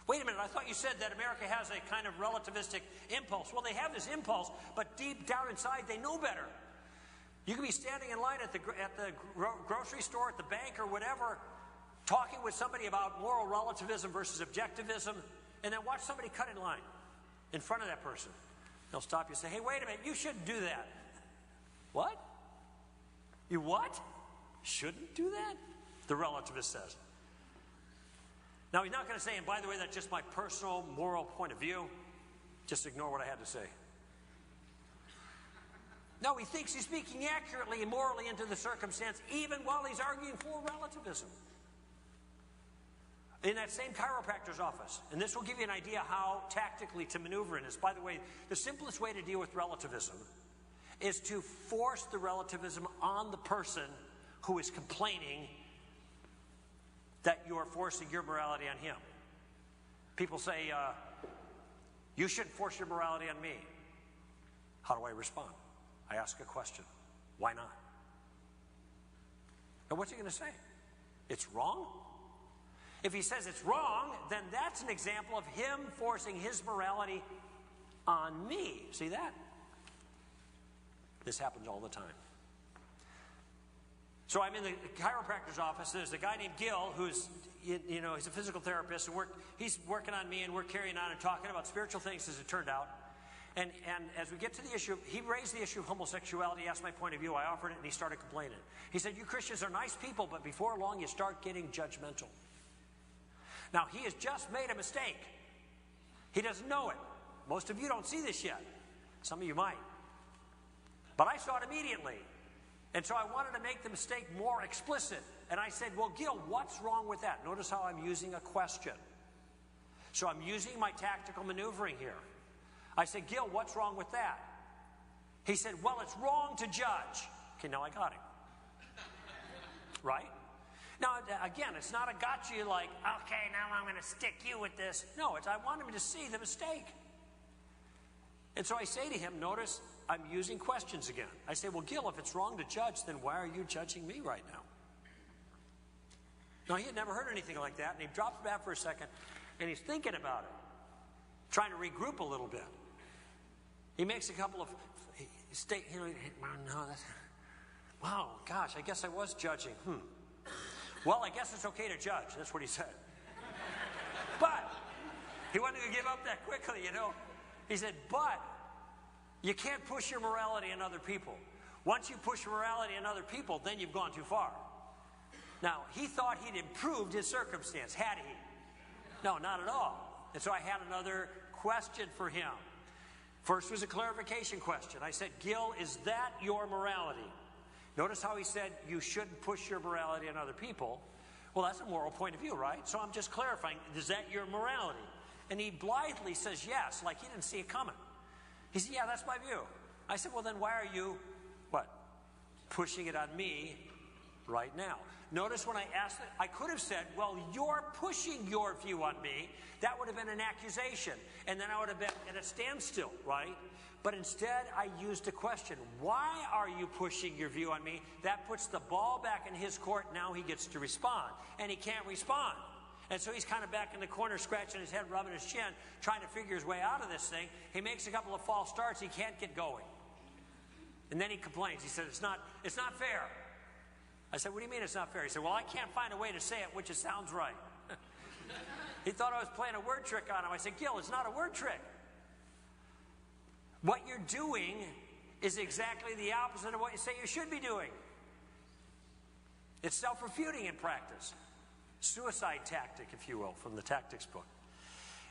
Wait a minute, I thought you said that America has a kind of relativistic impulse. Well, they have this impulse, but deep down inside, they know better. You can be standing in line at the grocery store, at the bank, or whatever, talking with somebody about moral relativism versus objectivism, and then watch somebody cut in line in front of that person. They'll stop you and say, hey, wait a minute, you shouldn't do that. What? You what? Shouldn't do that? The relativist says. Now, he's not going to say, and by the way, that's just my personal moral point of view. Just ignore what I had to say. No, he thinks he's speaking accurately and morally into the circumstance, even while he's arguing for relativism. In that same chiropractor's office, and this will give you an idea how tactically to maneuver in this. By the way, the simplest way to deal with relativism is to force the relativism on the person who is complaining that you're forcing your morality on him. People say, you shouldn't force your morality on me. How do I respond? I ask a question. Why not? And what's he going to say? It's wrong? If he says it's wrong, then that's an example of him forcing his morality on me. See that? This happens all the time. So I'm in the chiropractor's office. There's a guy named Gil who's, he's a physical therapist, and he's working on me, and we're carrying on and talking about spiritual things, as it turned out. And as we get to the issue, he raised the issue of homosexuality, asked my point of view, I offered it, and he started complaining. He said, you Christians are nice people, but before long you start getting judgmental. Now, he has just made a mistake. He doesn't know it. Most of you don't see this yet. Some of you might. But I saw it immediately. And so I wanted to make the mistake more explicit. And I said, well, Gil, what's wrong with that? Notice how I'm using a question. So I'm using my tactical maneuvering here. I said, Gil, what's wrong with that? He said, well, it's wrong to judge. Okay, now I got him. Right? Now, again, it's not a gotcha like, okay, now I'm going to stick you with this. No, I want him to see the mistake. And so I say to him, notice I'm using questions again. I say, well, Gil, if it's wrong to judge, then why are you judging me right now? Now, he had never heard anything like that, and he dropped back for a second, and he's thinking about it, trying to regroup a little bit. He makes a couple of wow, gosh, I guess I was judging. Well, I guess it's okay to judge. That's what he said. But he wasn't going to give up that quickly, He said, but you can't push your morality on other people. Once you push your morality on other people, then you've gone too far. Now, he thought he'd improved his circumstance, had he? No, not at all. And so I had another question for him. First was a clarification question. I said, Gil, is that your morality? Notice how he said you shouldn't push your morality on other people. Well, that's a moral point of view, right? So I'm just clarifying, is that your morality? And he blithely says yes, like he didn't see it coming. He said, yeah, that's my view. I said, well, then why are you, pushing it on me right now? Notice when I asked it, I could have said, well, you're pushing your view on me. That would have been an accusation. And then I would have been at a standstill, right? But instead, I used a question. Why are you pushing your view on me? That puts the ball back in his court. Now he gets to respond. And he can't respond. And so he's kind of back in the corner, scratching his head, rubbing his chin, trying to figure his way out of this thing. He makes a couple of false starts. He can't get going. And then he complains. He said, it's not fair. I said, what do you mean it's not fair? He said, well, I can't find a way to say it which it sounds right. He thought I was playing a word trick on him. I said, Gil, it's not a word trick. What you're doing is exactly the opposite of what you say you should be doing. It's self-refuting in practice. Suicide tactic, if you will, from the tactics book.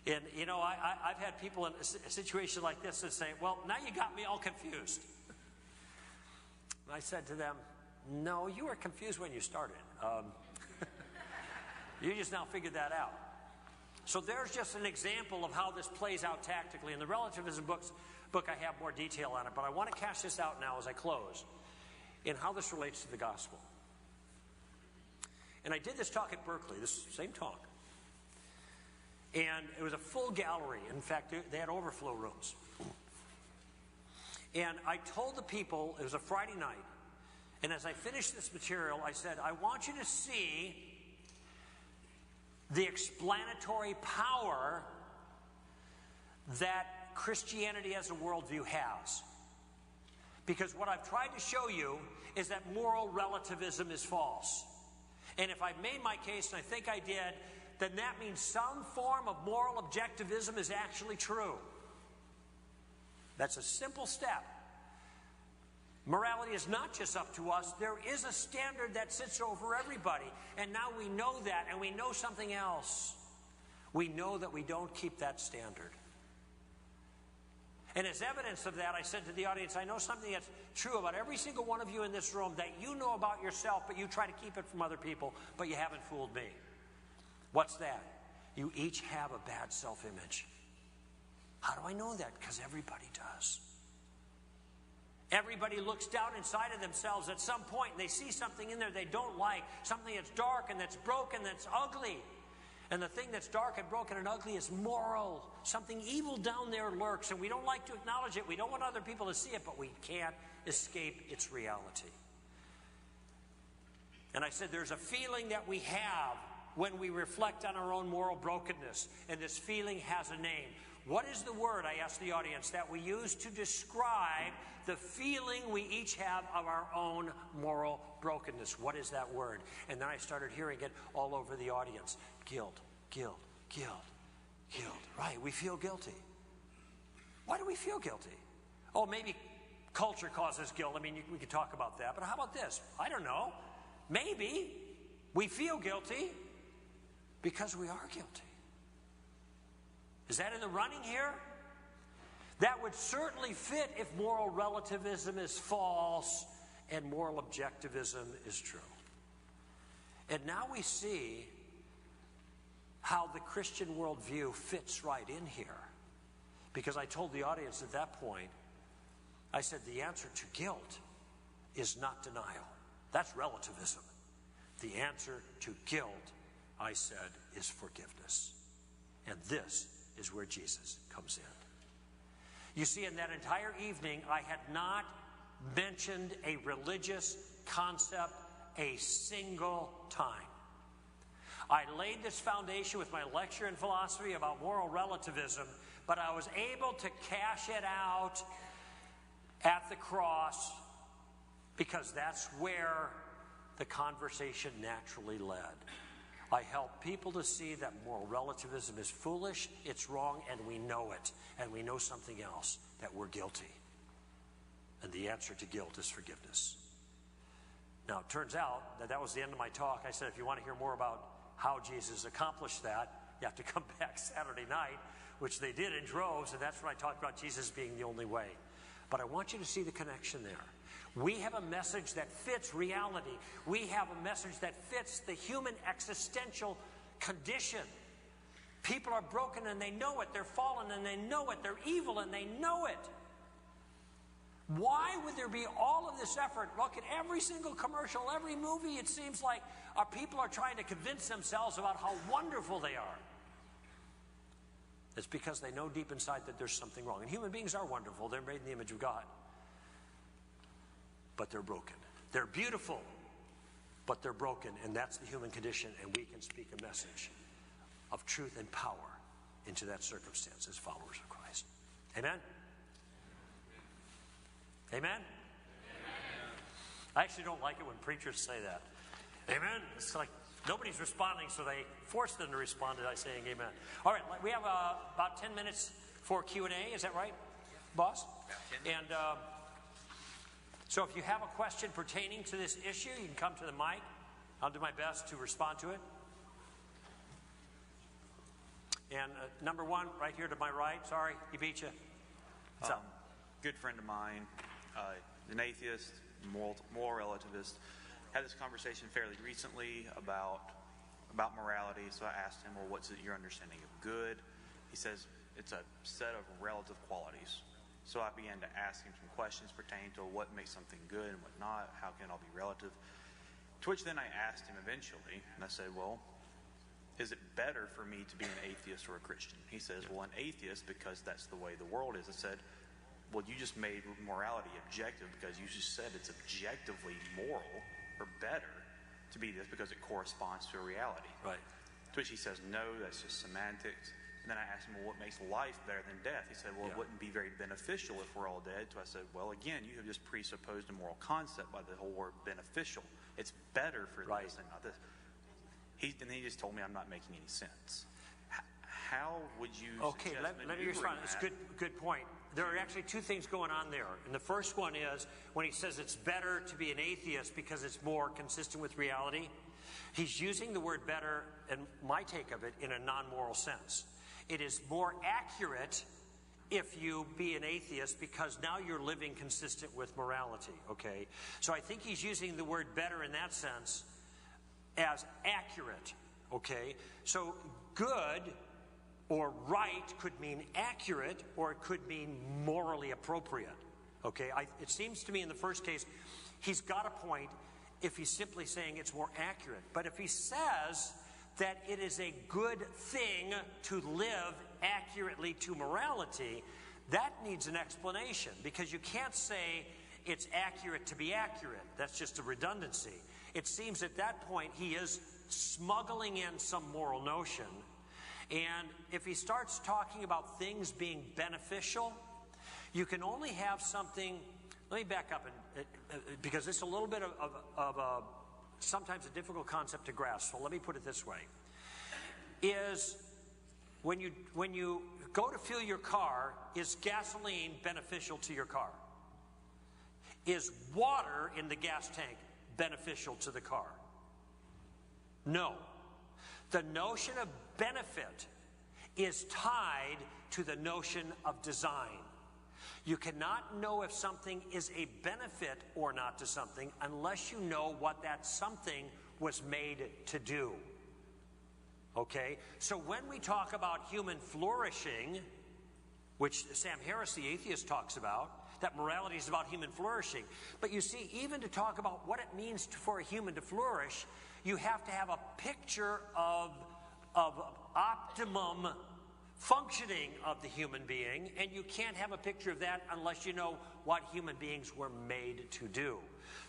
And, I've had people in a situation like this that say, well, now you got me all confused. And I said to them, no, you were confused when you started. You just now figured that out. So there's just an example of how this plays out tactically. In the Relativism book, I have more detail on it, but I want to cash this out now as I close in how this relates to the gospel. And I did this talk at Berkeley, this same talk. And it was a full gallery. In fact, they had overflow rooms. And I told the people, it was a Friday night, and as I finished this material, I said, I want you to see the explanatory power that Christianity as a worldview has. Because what I've tried to show you is that moral relativism is false. And if I've made my case, and I think I did, then that means some form of moral objectivism is actually true. That's a simple step. Morality is not just up to us. There is a standard that sits over everybody. And now we know that, and we know something else. We know that we don't keep that standard. And as evidence of that, I said to the audience, I know something that's true about every single one of you in this room that you know about yourself, but you try to keep it from other people, but you haven't fooled me. What's that? You each have a bad self-image. How do I know that? Because everybody does. Everybody looks down inside of themselves at some point and they see something in there they don't like, something that's dark and that's broken, that's ugly. And the thing that's dark and broken and ugly is moral. Something evil down there lurks, and we don't like to acknowledge it. We don't want other people to see it, but we can't escape its reality. And I said there's a feeling that we have when we reflect on our own moral brokenness, and this feeling has a name. What is the word, I asked the audience, that we use to describe the feeling we each have of our own moral brokenness? What is that word? And then I started hearing it all over the audience. Guilt, guilt, guilt, guilt. Right, we feel guilty. Why do we feel guilty? Oh, maybe culture causes guilt. I mean, we could talk about that. But how about this? I don't know. Maybe we feel guilty because we are guilty. Is that in the running here? That would certainly fit if moral relativism is false and moral objectivism is true. And now we see how the Christian worldview fits right in here. Because I told the audience at that point, I said the answer to guilt is not denial. That's relativism. The answer to guilt, I said, is forgiveness. And this is where Jesus comes in. You see, in that entire evening, I had not mentioned a religious concept a single time. I laid this foundation with my lecture in philosophy about moral relativism, but I was able to cash it out at the cross because that's where the conversation naturally led. I help people to see that moral relativism is foolish, it's wrong, and we know it. And we know something else, that we're guilty. And the answer to guilt is forgiveness. Now, it turns out that that was the end of my talk. I said, if you want to hear more about how Jesus accomplished that, you have to come back Saturday night, which they did in droves, and that's when I talked about Jesus being the only way. But I want you to see the connection there. We have a message that fits reality. We have a message that fits the human existential condition. People are broken and they know it. They're fallen and they know it. They're evil and they know it. Why would there be all of this effort? Look at every single commercial, every movie. It seems like our people are trying to convince themselves about how wonderful they are. It's because they know deep inside that there's something wrong. And human beings are wonderful. They're made in the image of God. But they're broken. They're beautiful, but they're broken. And that's the human condition. And we can speak a message of truth and power into that circumstance as followers of Christ. Amen? Amen? Amen? I actually don't like it when preachers say that. Amen? It's like nobody's responding, so they force them to respond by saying amen. All right, we have about 10 minutes for Q&A. Is that right, boss? And so if you have a question pertaining to this issue, you can come to the mic. I'll do my best to respond to it. And number one, right here to my right. Sorry, he beat you. What's up? Good friend of mine, an atheist, moral relativist, had this conversation fairly recently about morality. So I asked him, well, what's your understanding of good? He says it's a set of relative qualities. So I began to ask him some questions pertaining to what makes something good and what not, how can it all be relative. To which then I asked him eventually, and I said, well, is it better for me to be an atheist or a Christian? He says, well, an atheist because that's the way the world is. I said, well, you just made morality objective because you just said it's objectively moral or better to be this because it corresponds to a reality. Right. To which he says, no, that's just semantics. And then I asked him, well, what makes life better than death? He said, well, it wouldn't be very beneficial if we're all dead. So I said, well, again, you have just presupposed a moral concept by the whole word beneficial. It's better for this and not this. And then he just told me I'm not making any sense. How would you Okay, let me respond. It's a good point. There are actually two things going on there. And the first one is when he says it's better to be an atheist because it's more consistent with reality, he's using the word better, and my take of it, in a non-moral sense. It is more accurate if you be an atheist because now you're living consistent with morality, okay? So I think he's using the word better in that sense as accurate, okay? So good or right could mean accurate or it could mean morally appropriate, okay? It seems to me in the first case, he's got a point if he's simply saying it's more accurate. But if he says that it is a good thing to live accurately to morality, that needs an explanation, because you can't say it's accurate to be accurate. That's just a redundancy. It seems at that point he is smuggling in some moral notion. And if he starts talking about things being beneficial, you can only have something. Let me back up, because it's a little bit of a sometimes a difficult concept to grasp. So let me put it this way: is when you go to fill your car, is gasoline beneficial to your car? Is water in the gas tank beneficial to the car? No. The notion of benefit is tied to the notion of design. You cannot know if something is a benefit or not to something unless you know what that something was made to do. Okay? So when we talk about human flourishing, which Sam Harris, the atheist, talks about, that morality is about human flourishing. But you see, even to talk about what it means for a human to flourish, you have to have a picture of optimum functioning of the human being, and you can't have a picture of that unless you know what human beings were made to do.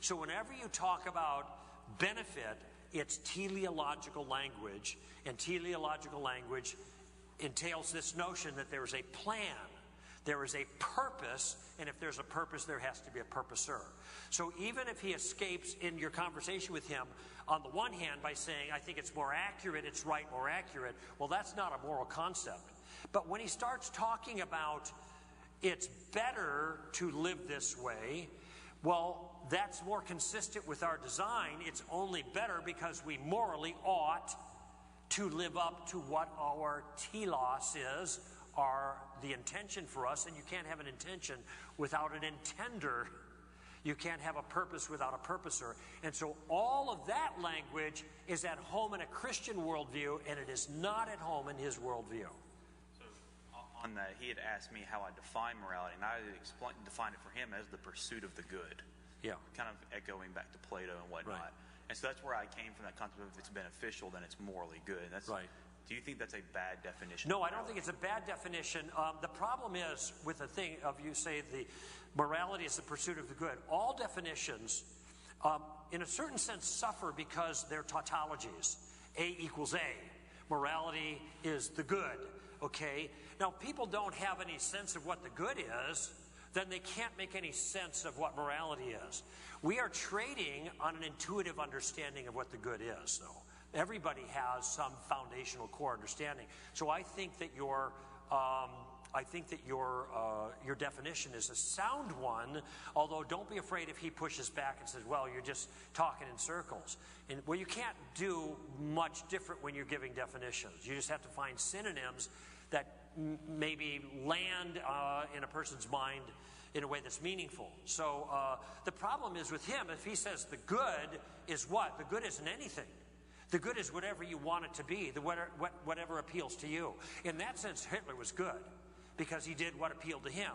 So whenever you talk about benefit, it's teleological language, and teleological language entails this notion that there is a plan, there is a purpose, and if there's a purpose, there has to be a purposer. So even if he escapes in your conversation with him, on the one hand, by saying, I think it's more accurate, it's right, more accurate, well, that's not a moral concept. But when he starts talking about it's better to live this way, well, that's more consistent with our design. It's only better because we morally ought to live up to what our telos is, the intention for us, and you can't have an intention without an intender. You can't have a purpose without a purposer. And so all of that language is at home in a Christian worldview, and it is not at home in his worldview. So on that, he had asked me how I define morality, and I defined it for him as the pursuit of the good. Yeah. Kind of echoing back to Plato and whatnot. Right. And so that's where I came from, that concept of if it's beneficial, then it's morally good. That's right. Do you think that's a bad definition? No, I don't think it's a bad definition. The problem is with the thing of, you say the morality is the pursuit of the good. All definitions, in a certain sense, suffer because they're tautologies. A equals A. Morality is the good. Okay? Now, people don't have any sense of what the good is, then they can't make any sense of what morality is. We are trading on an intuitive understanding of what the good is, though. Everybody has some foundational core understanding. So I think that your definition is a sound one, although don't be afraid if he pushes back and says, well, you're just talking in circles. And well, you can't do much different when you're giving definitions. You just have to find synonyms that maybe land in a person's mind in a way that's meaningful. So the problem is with him, if he says the good is what? The good isn't anything. The good is whatever you want it to be, whatever appeals to you. In that sense, Hitler was good because he did what appealed to him.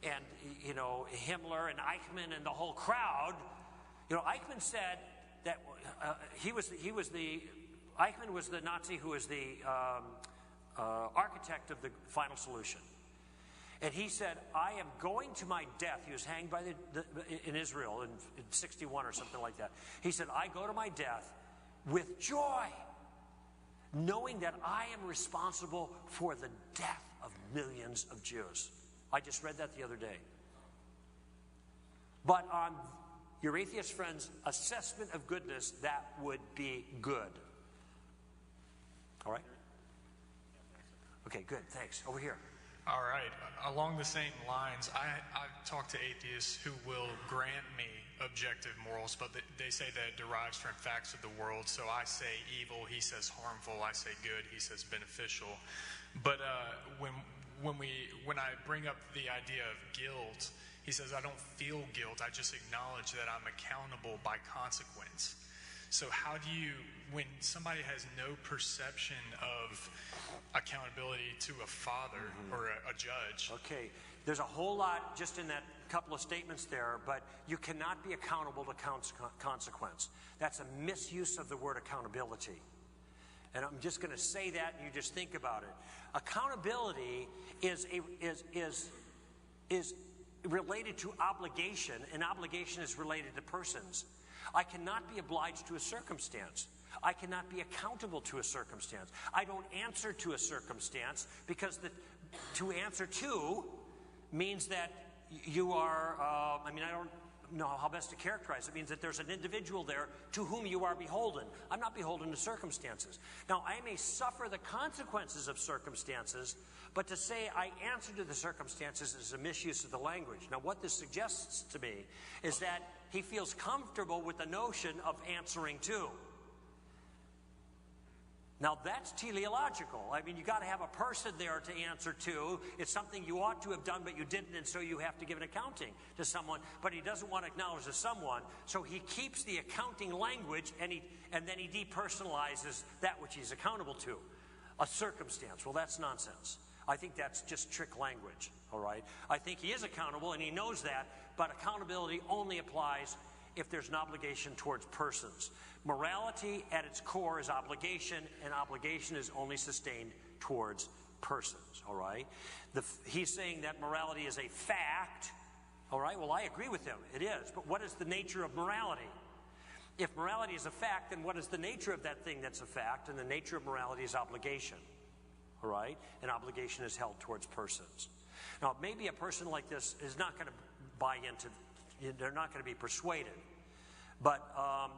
And, you know, Himmler and Eichmann and the whole crowd, you know, Eichmann said that Eichmann was the Nazi who was the architect of the final solution. And he said, I am going to my death. He was hanged by in Israel in 61 or something like that. He said, I go to my death with joy, knowing that I am responsible for the death of millions of Jews. I just read that the other day. But on your atheist friend's assessment of goodness, that would be good. All right? Okay, good. Thanks. Over here. All right. Along the same lines, I've talked to atheists who will grant me objective morals, but they say that it derives from facts of the world. So I say evil, he says harmful. I say good, he says beneficial. But when I bring up the idea of guilt, he says I don't feel guilt. I just acknowledge that I'm accountable by consequence. So how do you, when somebody has no perception of accountability to a father or a judge? Okay, there's a whole lot just in that couple of statements there, but you cannot be accountable to consequence. That's a misuse of the word accountability. And I'm just going to say that, and you just think about it. Accountability is related to obligation, and obligation is related to persons. I cannot be obliged to a circumstance. I cannot be accountable to a circumstance. I don't answer to a circumstance because to answer to means that you are, I don't know how best to characterize it. It means that there's an individual there to whom you are beholden. I'm not beholden to circumstances. Now, I may suffer the consequences of circumstances, but to say I answer to the circumstances is a misuse of the language. Now, what this suggests to me is that he feels comfortable with the notion of answering to. Now, that's teleological. You got to have a person there to answer to. It's something you ought to have done, but you didn't, and so you have to give an accounting to someone. But he doesn't want to acknowledge the someone, so he keeps the accounting language, and then he depersonalizes that which he's accountable to. A circumstance. Well, that's nonsense. I think that's just trick language, all right? I think he is accountable, and he knows that, but accountability only applies if there's an obligation towards persons. Morality at its core is obligation, and obligation is only sustained towards persons, all right? He's saying that morality is a fact, all right? Well, I agree with him. It is. But what is the nature of morality? If morality is a fact, then what is the nature of that thing that's a fact? And the nature of morality is obligation, all right? And obligation is held towards persons. Now, maybe a person like this is not going to buy into, they're not going to be persuaded. But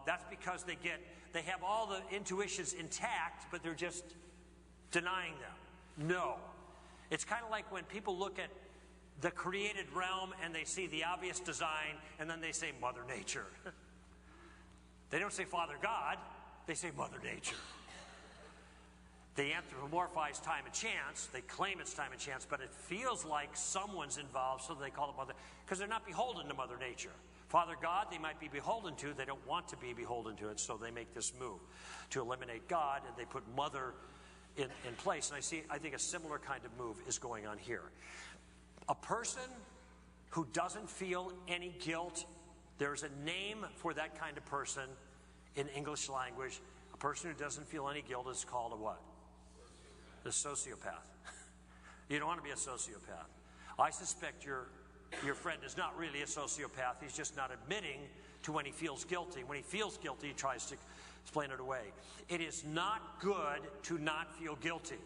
that's because they have all the intuitions intact, but they're just denying them. No. It's kind of like when people look at the created realm and they see the obvious design, and then they say Mother Nature. They don't say Father God, they say Mother Nature. They anthropomorphize time and chance. They claim it's time and chance, but it feels like someone's involved, so they call it Mother, because they're not beholden to Mother Nature. Father God, they might be beholden to. They don't want to be beholden to it, so they make this move to eliminate God, and they put Mother in place. And I think a similar kind of move is going on here. A person who doesn't feel any guilt, there's a name for that kind of person in English language. A person who doesn't feel any guilt is called a what? A sociopath. You don't want to be a sociopath. I suspect your friend is not really a sociopath. He's just not admitting to when he feels guilty. When he feels guilty, he tries to explain it away. It is not good to not feel guilty,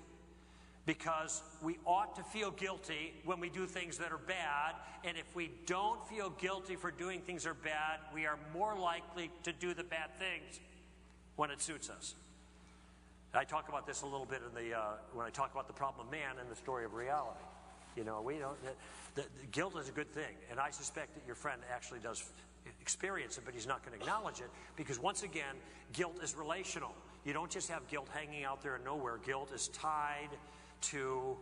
because we ought to feel guilty when we do things that are bad, and if we don't feel guilty for doing things that are bad, we are more likely to do the bad things when it suits us. I talk about this a little bit when I talk about the problem of man and the story of reality. The guilt is a good thing, and I suspect that your friend actually does experience it, but he's not going to acknowledge it, because once again, guilt is relational. You don't just have guilt hanging out there in nowhere. Guilt is tied to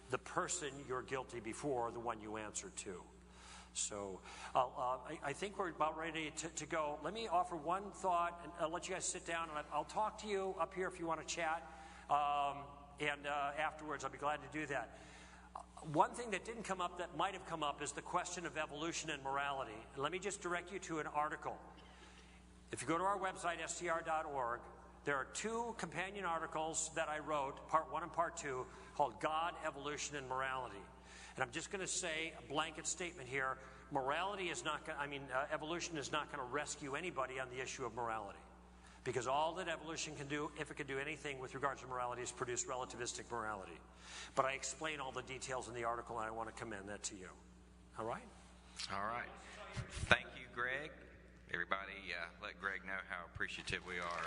the person you're guilty before, the one you answer to. So I think we're about ready to go. Let me offer one thought, and I'll let you guys sit down, and I'll talk to you up here if you want to chat, and afterwards I'll be glad to do that. One thing that didn't come up that might have come up is the question of evolution and morality. Let me just direct you to an article. If you go to our website, str.org, there are two companion articles that I wrote, part 1 and part 2, called God, Evolution, and Morality. And I'm just going to say a blanket statement here. Morality is not going evolution is not going to rescue anybody on the issue of morality. Because all that evolution can do, if it can do anything with regards to morality, is produce relativistic morality. But I explain all the details in the article, and I want to commend that to you. All right? All right. Thank you, Greg. Everybody, let Greg know how appreciative we are.